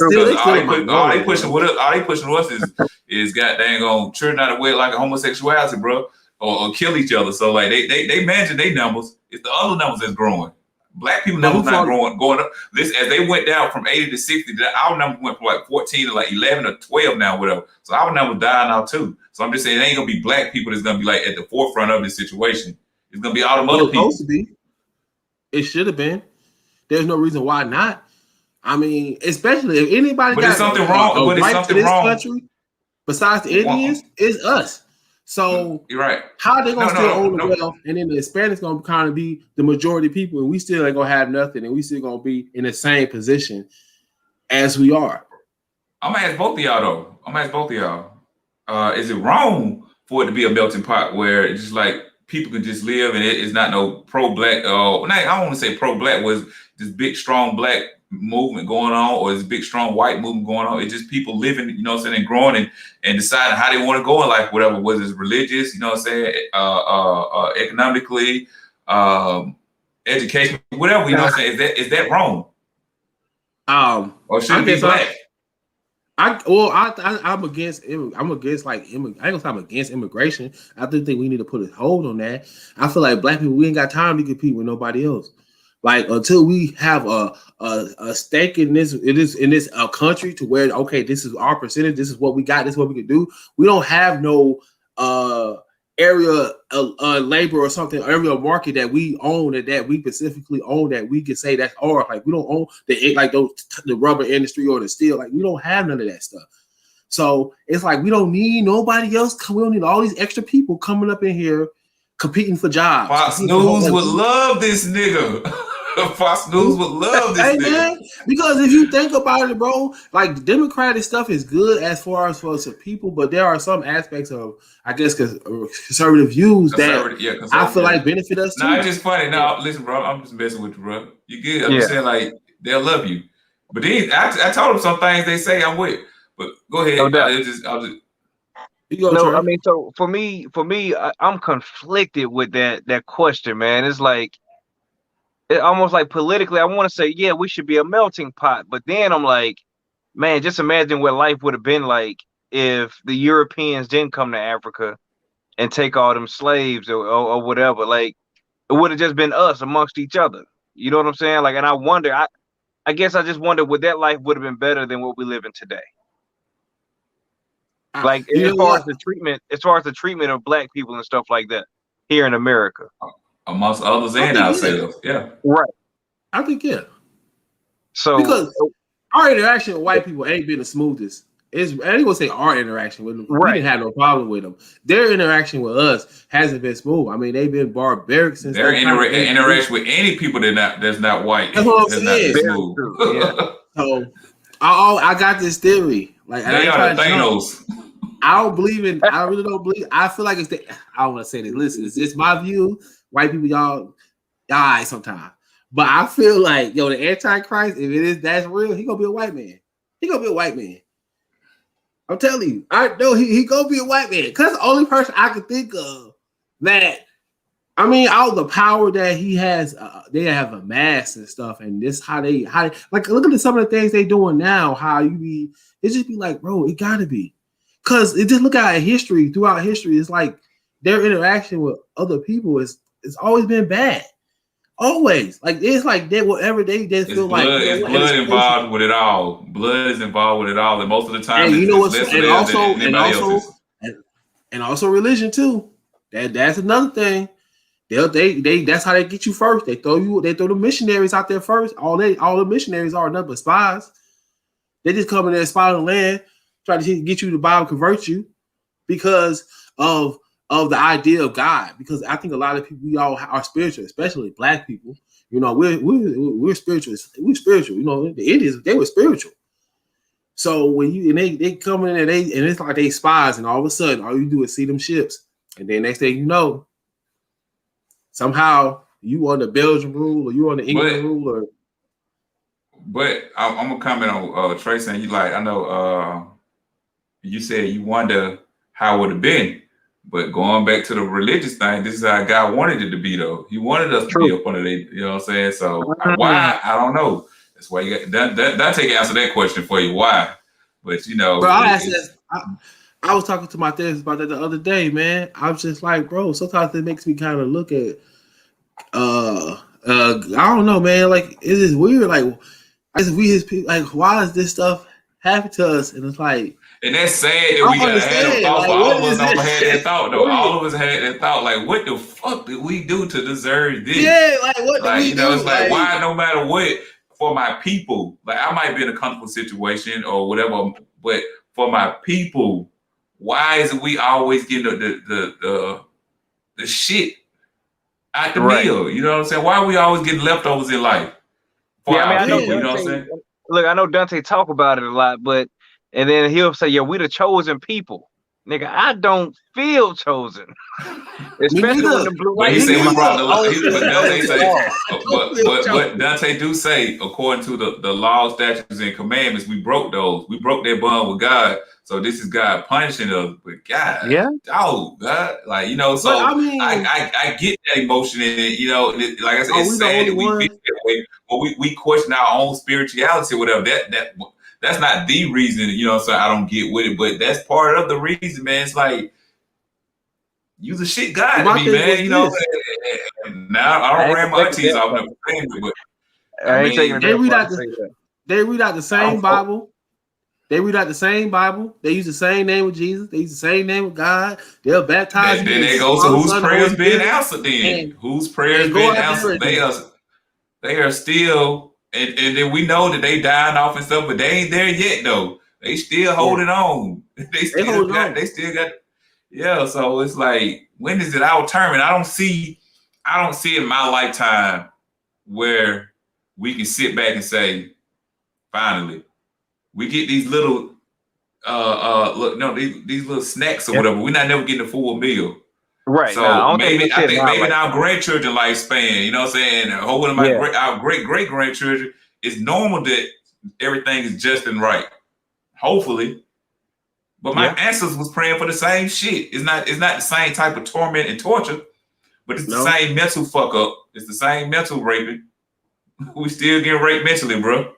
all they pushing with us is got dang on churning out of way like a homosexuality, bro, or kill each other. So like they managing their numbers. It's the other numbers that's growing. Black people numbers not going up. Listen, as they went down from 80 to 60, our numbers went from like 14 to like 11 or 12 now, whatever. So our numbers dying now too. So I'm just saying it ain't gonna be black people that's gonna be like at the forefront of this situation. It's gonna be all the other people. Supposed to be. It should have been. There's no reason why not. I mean, especially if anybody got something wrong. But it's something wrong. Country, besides the Indians, it's us. So you're right. How they gonna own the wealth, and then the Hispanics gonna kind of be the majority of people, and we still ain't gonna have nothing, and we still gonna be in the same position as we are. I'm gonna ask both of y'all though. Is it wrong for it to be a melting pot where it's just like people can just live and it's not no pro-black? I don't want to say pro-black was this big strong black movement going on, or this big strong white movement going on. It's just people living, you know what I'm saying, and growing and deciding how they want to go in life, whatever, whether it's religious, you know what I'm saying, economically, education, whatever, you know what I'm saying. Is that wrong? Or should it be black? I'm against like I ain't gonna say I'm against immigration. I do think we need to put a hold on that. I feel like black people, we ain't got time to compete with nobody else. Like until we have a stake in this country to where, okay, this is our percentage, this is what we got, this is what we can do. We don't have no area labor or something, area market that we own, that we specifically own, that we can say that's ours. Like we don't own the rubber industry or the steel. Like we don't have none of that stuff. So it's like we don't need nobody else. We don't need all these extra people coming up in here competing for jobs. Fox News would love this nigga. Fox News would love this nigga. Man, because if you think about it, bro, like Democratic stuff is good as far as for some people, but there are some aspects of, I guess, conservative views that I feel like benefit us too. No, it's just funny. No, listen, bro, I'm just messing with you, bro. You good? I'm just saying, like, they'll love you. But then I told them some things they say I'm with. But go ahead. I mean, so for me, I'm conflicted with that question, man. It's like, almost like politically, I want to say, yeah, we should be a melting pot. But then I'm like, man, just imagine what life would have been like if the Europeans didn't come to Africa and take all them slaves or whatever. Like, it would have just been us amongst each other. You know what I'm saying? Like, and I wonder, I guess I just wonder, would that life would have been better than what we live in today? Like, as far as the treatment of black people and stuff like that here in America. Amongst others and ourselves, yeah. Right. I think, yeah. So because our interaction with white people ain't been the smoothest. I ain't gonna say our interaction with them. Right. We didn't have no problem with them. Their interaction with us hasn't been smooth. I mean, they've been barbaric since their interaction with any people that's not white. That's what I'm saying. Smooth. Yeah. So I got this theory. Like they are the Thanos. I really don't believe. I feel like I don't want to say this. Listen, it's my view. White people, y'all die sometimes. But I feel like, the Antichrist, if that's real, he gonna be a white man. He gonna be a white man. I'm telling you. I know he gonna be a white man. Because the only person I can think of that, I mean, all the power that he has, they have amassed and stuff, and this how they like, look at some of the things they doing now, it just be like, bro, it gotta be. Because it just look at history, throughout history, it's like their interaction with other people it's always been bad. Always. Like it's like they whatever they feel like it's blood involved with it all. Blood is involved with it all. And most of the time, and also religion too. That's another thing. They that's how they get you first. They throw the missionaries out there first. All the missionaries are nothing but spies. They just come in there, spy on the land, try to get you to Bible, convert you because of the idea of God, because I think a lot of people, we all are spiritual, especially black people. We're spiritual. We're spiritual. The Indians, they were spiritual. So when they come in and it's like they spies, and all of a sudden all you do is see them ships, and then next thing you know, somehow you on the Belgian rule or you on the England rule. But I'm gonna comment on Trey saying I know you said you wonder how it would have been. But going back to the religious thing, this is how God wanted it to be, though. He wanted us to be up under you know what I'm saying? So why? I don't know. That's why you got that take answer that question for you. Why? But bro, I was talking to my therapist about that the other day, man. I was just like, bro, sometimes it makes me kind of look at I don't know, man. Like, it's just weird. Like, we his people. Like, why is this stuff happen to us? And it's like, and that's sad that we gotta have that thought. Like, but all of us don't had that thought though. All of us had that thought. Like, what the fuck did we do to deserve this? Yeah, like what like, do we do? It's like why no matter what for my people. Like I might be in a comfortable situation or whatever, but for my people, why is it we always getting the shit out the meal? You know what I'm saying? Why are we always getting leftovers in life? I know. People, you know what I'm saying? Look, I know Dante talk about it a lot, and then he'll say, "Yeah, we the chosen people." Nigga, I don't feel chosen, especially when the blue. But he said we brought but Dante do say, according to the laws, statutes, and commandments, we broke those. We broke that bond with God. So this is God punishing us. But God, God, like so. I mean, I get that emotion, and like I said, it's sad that we feel that way. But we question our own spirituality or whatever. That's not the reason, so I don't get with it, but that's part of the reason, man. It's like, you the shit God to me, man. Now I don't ram my aunties off the family, but they read out the same Bible. They read out the same Bible. They use the same name of Jesus. They use the same name of God. They're baptized. Then they go to whose prayers being answered then. Whose prayers being answered. They are still... And then we know that they dying off and stuff, but they ain't there yet though. They still holding on. They still got. Yeah. So it's like, when is it our turn? And I don't see in my lifetime where we can sit back and say, finally, we get these little these little snacks or whatever. We're not never getting a full meal. Right. So I think maybe our grandchildren lifespan, you know what I'm saying? Hopefully our great grandchildren, it's normal that everything is just and right. Hopefully. But my ancestors was praying for the same shit. It's not the same type of torment and torture, but it's the same mental fuck up. It's the same mental raping. We still get raped mentally, bro.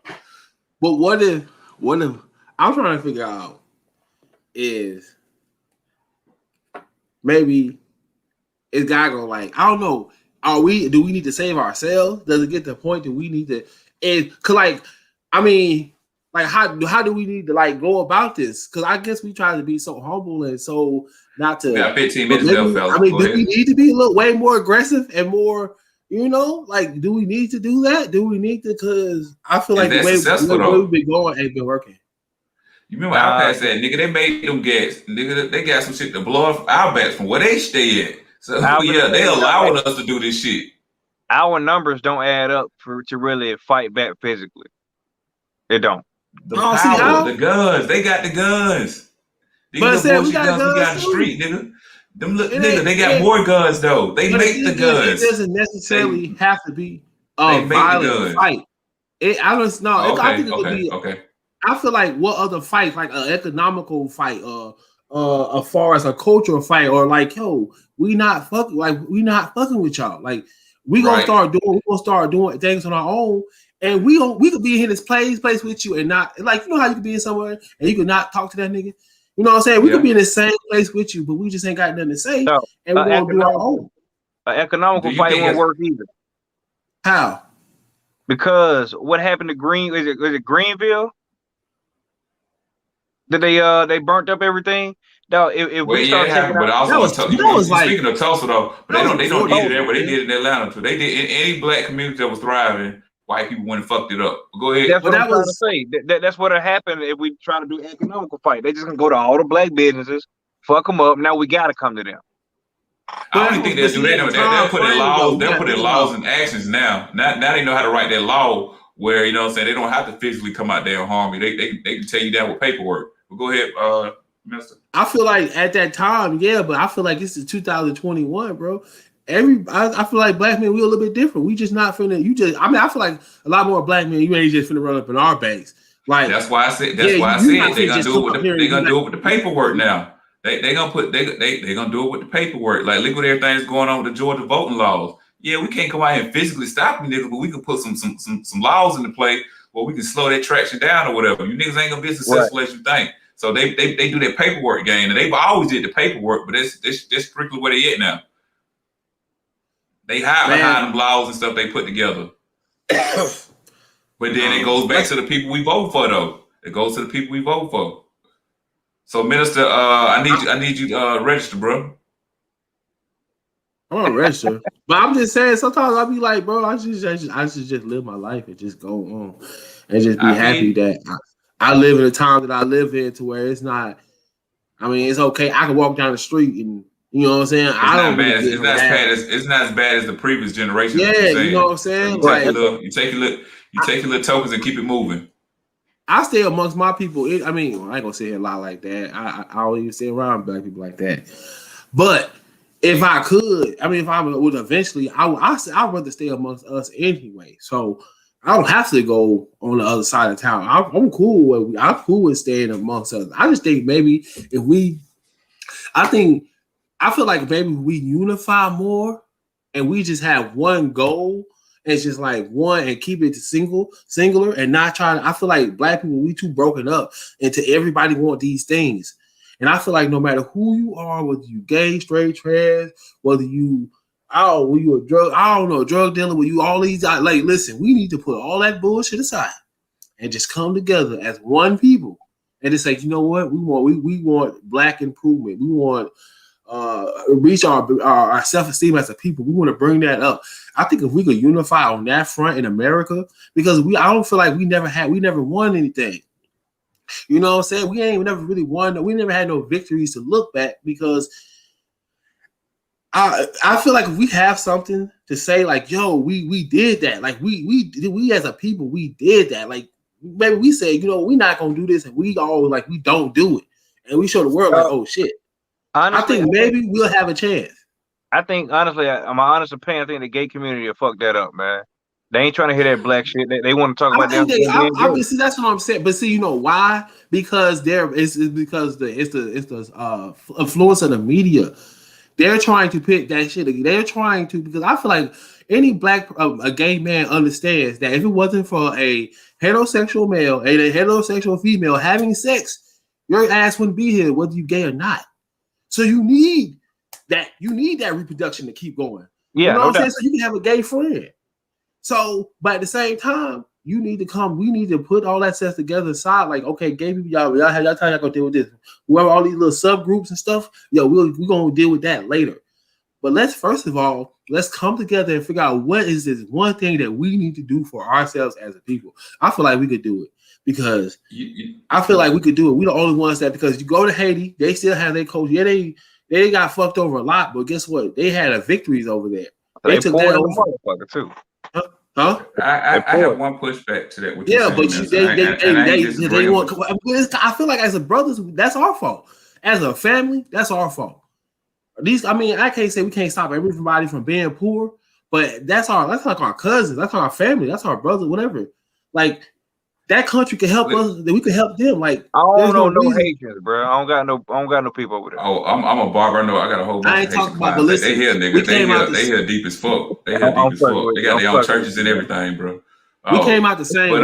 But what if I'm trying to figure out is maybe is God going like, I don't know, do we need to save ourselves? Does it get to the point that we need to, how do we need to go about this? Because I guess we try to be so humble and so not to. Yeah, 15 minutes left, fellas. Do we need to be a little way more aggressive and more, do we need to do that? Do we need to? Because I feel like the way we've been going ain't been working. You remember Outcast said, nigga, they made them gas. Nigga, they got some shit to blow off our backs from where they stay at. So they allowing us to do this shit. Our numbers don't add up to really fight back physically. It don't. The power, the guns, they got the guns. These little bullshit guns we got in the street, nigga. They got more guns though. They make the guns. It doesn't necessarily have to be a violent fight. I don't know. I think it could be. Okay. I feel like what other fights, like an economical fight, as far as a cultural fight, or we not fucking with y'all. Like we gonna start doing things on our own, and we could be in this place with you and not how you could be in somewhere and you could not talk to that nigga. You know what I'm saying? We could be in the same place with you, but we just ain't got nothing to say, and we're gonna do our own. An economical fight won't work either. How? Because what happened to was it Greenville? Did they burnt up everything? No, if we start taking but also speaking of Tulsa though, but they don't do it there, but they did it in Atlanta too. They did in any black community that was thriving, white people went and fucked it up. But go ahead. That's what I'm trying to say. That's what happened if we try to do economical fight. They just gonna go to all the black businesses, fuck them up. Now we gotta come to them. I don't think they'll do that. They'll put in laws. They'll put in laws and actions now. Now they know how to write that law where they don't have to physically come out there and harm you. They can tell you that with paperwork. But go ahead, Mister. I feel like at that time, but I feel like it's 2021, bro. I feel like black men, we a little bit different. We just not finna. I feel like a lot more black men. You ain't just finna run up in our banks. Like that's why I said. That's why I said they gonna do it with the paperwork now. They gonna do it with the paperwork. Like look what everything's going on with the Georgia voting laws. Yeah, we can't come out here and physically stop you niggas, but we can put some laws into play where we can slow that traction down or whatever. You niggas ain't gonna be as successful as you think. So they do that paperwork game, and they've always did the paperwork, but that's strictly where they at now. They hide behind them laws and stuff they put together. But then it goes back to the people we vote for, though. It goes to the people we vote for. So, Minister, I need you to register, bro. I'm gonna register, but I'm just saying. Sometimes I'll be like, bro, I should just live my life and just go on, and just be happy that I live in the time that I live in, to where it's not. I mean, it's okay. I can walk down the street and you know what I'm saying. It's not as bad as the previous generation. Yeah, you know what I'm saying. You take your little tokens and keep it moving. I stay amongst my people. I mean, I ain't gonna say a lot like that. I don't even stay around black people like that. But if I could, I mean, if I would eventually, I'd rather stay amongst us anyway. So I don't have to go on the other side of town. I'm cool with staying amongst us. I just think maybe I feel like maybe we unify more and we just have one goal. It's just like one and keep it singular and not trying. I feel like black people, we too broken up into everybody want these things. And I feel like no matter who you are, whether you gay, straight, trans, whether you a drug dealer, whether you all these, like, listen, we need to put all that bullshit aside and just come together as one people. And just say, you know what? We want black improvement. We want reach our self-esteem as a people. We want to bring that up. I think if we could unify on that front in America, because I don't feel like we never won anything. You know what I'm saying? We ain't never really won. We never had no victories to look back, because I feel like if we have something to say, like, yo, we did that. Like we as a people, we did that. Like maybe we say, you know, we're not gonna do this, and we don't do it, and we show the world like, oh shit. Honestly, I think maybe we'll have a chance. I think, honestly, my honest opinion, I think the gay community will fuck that up, man. They ain't trying to hear that black shit. They want to talk about that. See, that's what I'm saying. But see, you know why? Because it's the influence of the media. They're trying to pick that shit. They're trying to, because I feel like any a gay man understands that if it wasn't for a heterosexual male and a heterosexual female having sex, your ass wouldn't be here, whether you gay or not. So you need that reproduction to keep going. Yeah, you know what I'm saying? So you can have a gay friend. So, but at the same time, we need to put all that stuff together aside. Like, okay, gay people, y'all time y'all gonna deal with this. Whoever all these little subgroups and stuff, we're gonna deal with that later. But let's come together and figure out what is this one thing that we need to do for ourselves as a people. I feel like we could do it. Because I feel like we could do it. We're the only ones that, because you go to Haiti, they still have their coach. Yeah, they got fucked over a lot, but guess what? They had victories over there. They took that over. Motherfucker too. Huh? I have one pushback to that. But they want. I feel like as a brothers, that's our fault. As a family, that's our fault. I can't say we can't stop everybody from being poor, but that's like our cousins, that's our family, that's our brothers, whatever. Like, that country can help us, that we can help them. Like, I don't know no Haitians, bro. I don't got no people over there. Oh, I'm a barber. I know I got a whole bunch. I ain't talking about, but listen, they here, nigga. They here deep as fuck. They here deep as fuck. They got their own churches and everything, bro. We came out the same womb.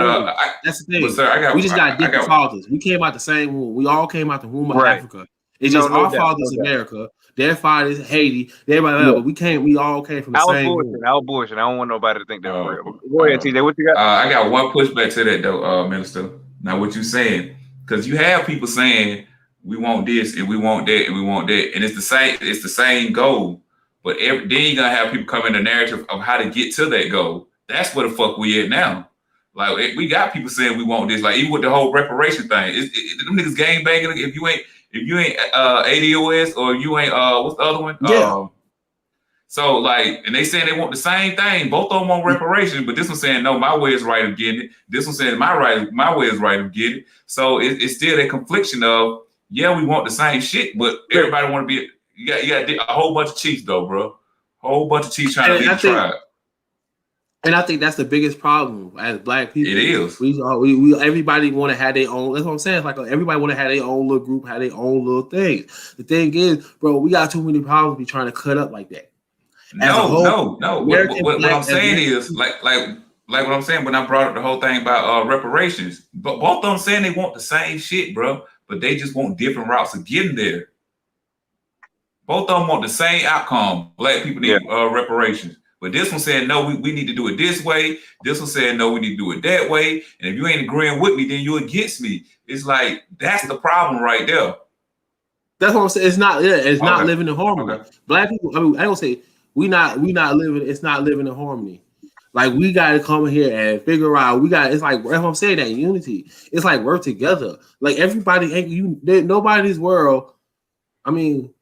That's the thing. But sir, we just got different fathers. We came out the same womb. We all came out the womb of Africa. It's just our father's America. Their father's Haiti. Everybody else. But we all came from the same womb. Our bullshit. I don't want nobody to think that we're real. Go ahead, TJ. What you got? I got one pushback to that though, Minister. Now, what you saying? Because you have people saying we want this and we want that and we want that, and it's the same goal. But then you're gonna have people come in the narrative of how to get to that goal. That's where the fuck we at now. Like, we got people saying we want this. Like, even with the whole reparation thing, them niggas gang banging. If you ain't ADOS or you ain't what's the other one? Yeah. So, like, and they saying they want the same thing. Both of them want reparation, but this one saying, no, my way is right of getting it. This one saying my way is right of getting it. So it's still that confliction of, yeah, we want the same shit, but everybody want to be. You got a whole bunch of chiefs though, bro. Whole bunch of chiefs trying to lead the tribe. And I think that's the biggest problem as black people. It is. We everybody want to have their own. That's what I'm saying. It's like everybody want to have their own little group, have their own little thing. The thing is, bro, we got too many problems to be trying to cut up like that. No. What I'm saying is, like what I'm saying when I brought up the whole thing about reparations, but both of them saying they want the same shit, bro, but they just want different routes of getting there. Both of them want the same outcome. Black people need reparations, But this one saying, no, we need to do it this way. This one saying, no, we need to do it that way. And if you ain't agreeing with me, then you against me. It's like, that's the problem right there. That's what I'm saying. It's not living in harmony. Okay. Black people, I mean, I don't say we not living, it's not living in harmony. Like, we got to come in here and figure out, it's like, that's what I'm saying, that unity. It's like, work together. Like, everybody ain't, nobody's world, I mean,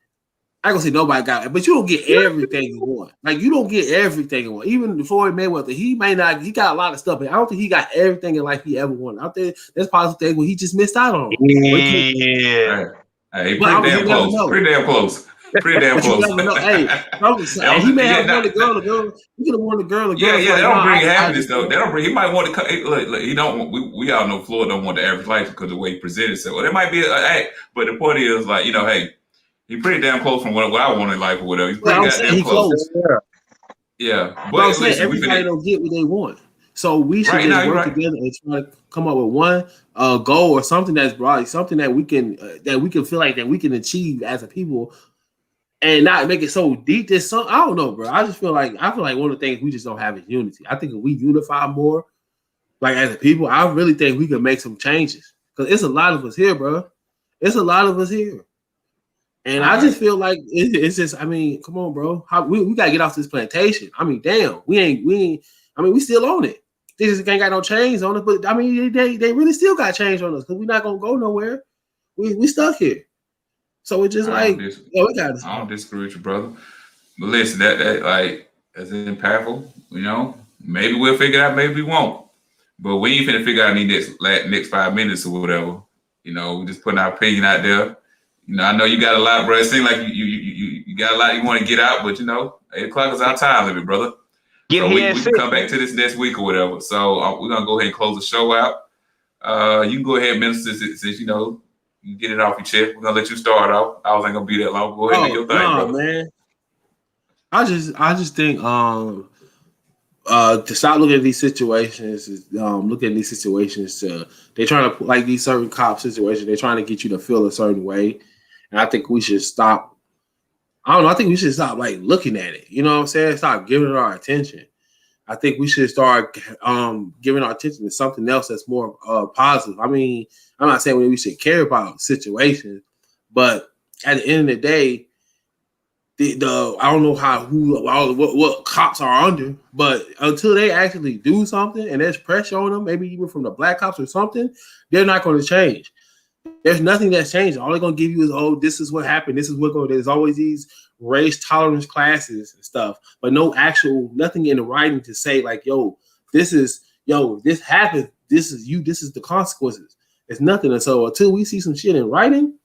I ain't gonna say nobody got it, but you don't get everything you want. Like, you don't get everything you want. Even Floyd Mayweather, he got a lot of stuff, but I don't think he got everything in life he ever wanted. Out there, there's positive things where he just missed out on. Yeah. Hey, pretty damn close. Pretty damn close. Pretty damn close. Hey, he may have won the girl. He could have won the girl. Yeah, they don't bring happiness though. They don't bring. He might want to. Look, he don't. We all know Floyd don't want the average life because of the way he presented himself. Well, it might be an act, but the point is, like, you know, hey, he pretty damn close from what I want in life or whatever. He's pretty goddamn close. Yeah, but I'm saying everybody don't get what they want. So we should just work together and try to come up with one goal or something that's broad, something that we can feel like that we can achieve as a people, and not make it so deep. I don't know, bro. I feel like one of the things we just don't have is unity. I think if we unify more, like as a people, I really think we can make some changes because it's a lot of us here, bro. It's a lot of us here, and I just feel like it's just. I mean, come on, bro. We gotta get off this plantation. I mean, damn, we ain't. I mean, we still on it. They just ain't got no chains on us, but I mean, they really still got chains on us because we're not gonna go nowhere. We stuck here. So it's just we got. I don't disagree with you, brother. But listen, that like that's impactful. You know, maybe we'll figure it out, maybe we won't. But we ain't finna figure out in these next 5 minutes or whatever. You know, we just putting our opinion out there. You know, I know you got a lot, bro. It seems like you got a lot you want to get out, but you know, 8 o'clock is our time limit, brother. We can come back to this next week or whatever. So we're gonna go ahead and close the show out. You can go ahead, minister, since you know you get it off your chest. We're gonna let you start off. I wasn't gonna be that long. Go ahead and do your thing, brother. Man. I just think to stop looking at these situations, they're trying to put like these certain cop situations, they're trying to get you to feel a certain way. And I think we should stop. I don't know. I think we should stop like looking at it. You know what I'm saying? Stop giving it our attention. I think we should start giving our attention to something else that's more positive. I mean, I'm not saying we should care about situations, but at the end of the day, I don't know what cops are under, but until they actually do something and there's pressure on them, maybe even from the black cops or something, they're not going to change. There's nothing that's changing. All they're gonna give you is, this is what happened. This is what going. There's always these race tolerance classes and stuff, but nothing in the writing to say like, this happened. This is you. This is the consequences. It's nothing. And so until we see some shit in writing,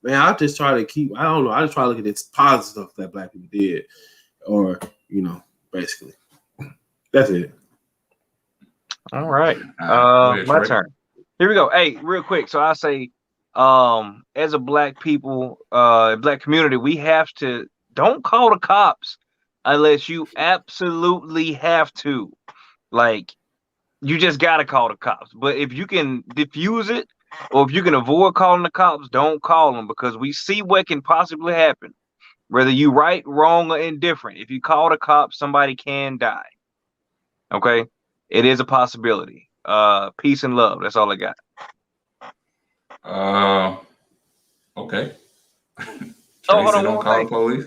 man, I just try to keep. I don't know. I just try to look at this positive stuff that black people did, or basically, that's it. All right, my turn. Here we go. Hey, real quick. So I say, as a black people, black community, we have to don't call the cops unless you absolutely have to. Like, you just gotta call the cops. But if you can diffuse it, or if you can avoid calling the cops, don't call them because we see what can possibly happen. Whether you right, wrong, or indifferent. If you call the cops, somebody can die. Okay, it is a possibility. Peace and love. That's all I got. Okay. Hold on. Don't call the police.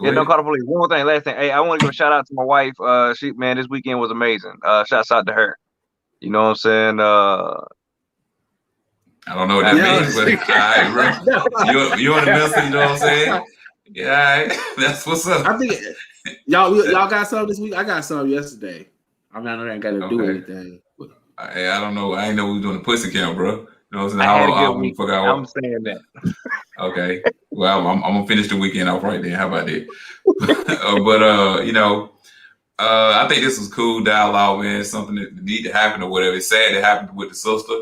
Don't call the police. One more thing. Last thing. Hey, I want to give a shout out to my wife. This weekend was amazing. Shouts out to her. You know what I'm saying? I don't know what that means, but all right, bro. You on the message, you know what I'm saying? Yeah, that's what's up. I think y'all got some this week. I got some yesterday. I mean, I know I ain't got to do anything. I don't know. I ain't know we was doing the pussy count, bro. You know what I'm saying? I'm saying that. Okay. Well, I'm gonna finish the weekend off right then. How about that? But I think this was cool dialogue, man. Something that need to happen or whatever. It's sad it happened with the sister,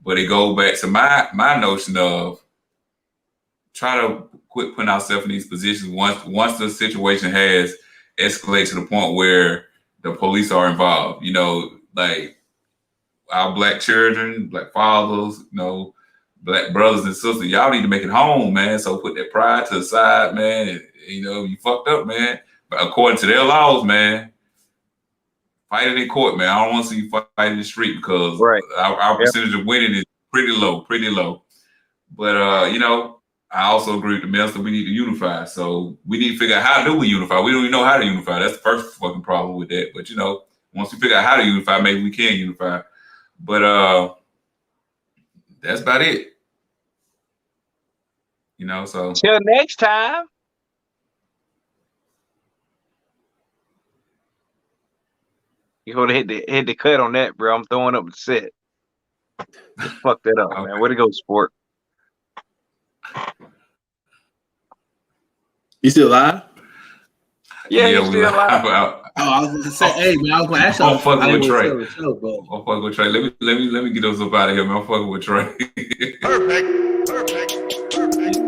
but it goes back to my notion of try to quit putting ourselves in these positions once the situation has escalated to the point where the police are involved. You know, like our black children, black fathers, black brothers and sisters, y'all need to make it home, man. So put that pride to the side, man. And, you fucked up, man. But according to their laws, man, fight it in court, man. I don't want to see you fight in the street because our percentage of winning is pretty low. But you know, I also agree with the minister. We need to unify. So we need to figure out how do we unify. We don't even know how to unify. That's the first fucking problem with that. But you know, once we figure out how to unify, maybe we can unify. But that's about it. You know, so till next time. You gonna hit the cut on that, bro. I'm throwing up the set. Fuck that up, man. Way to go, sport. You still live? Yeah, you still live. I was gonna say, hey man, I was gonna ask you. I'm fucking with Trey. I'm fucking with Trey. Let me get us up out of here, man. I'm fucking with Trey. Perfect.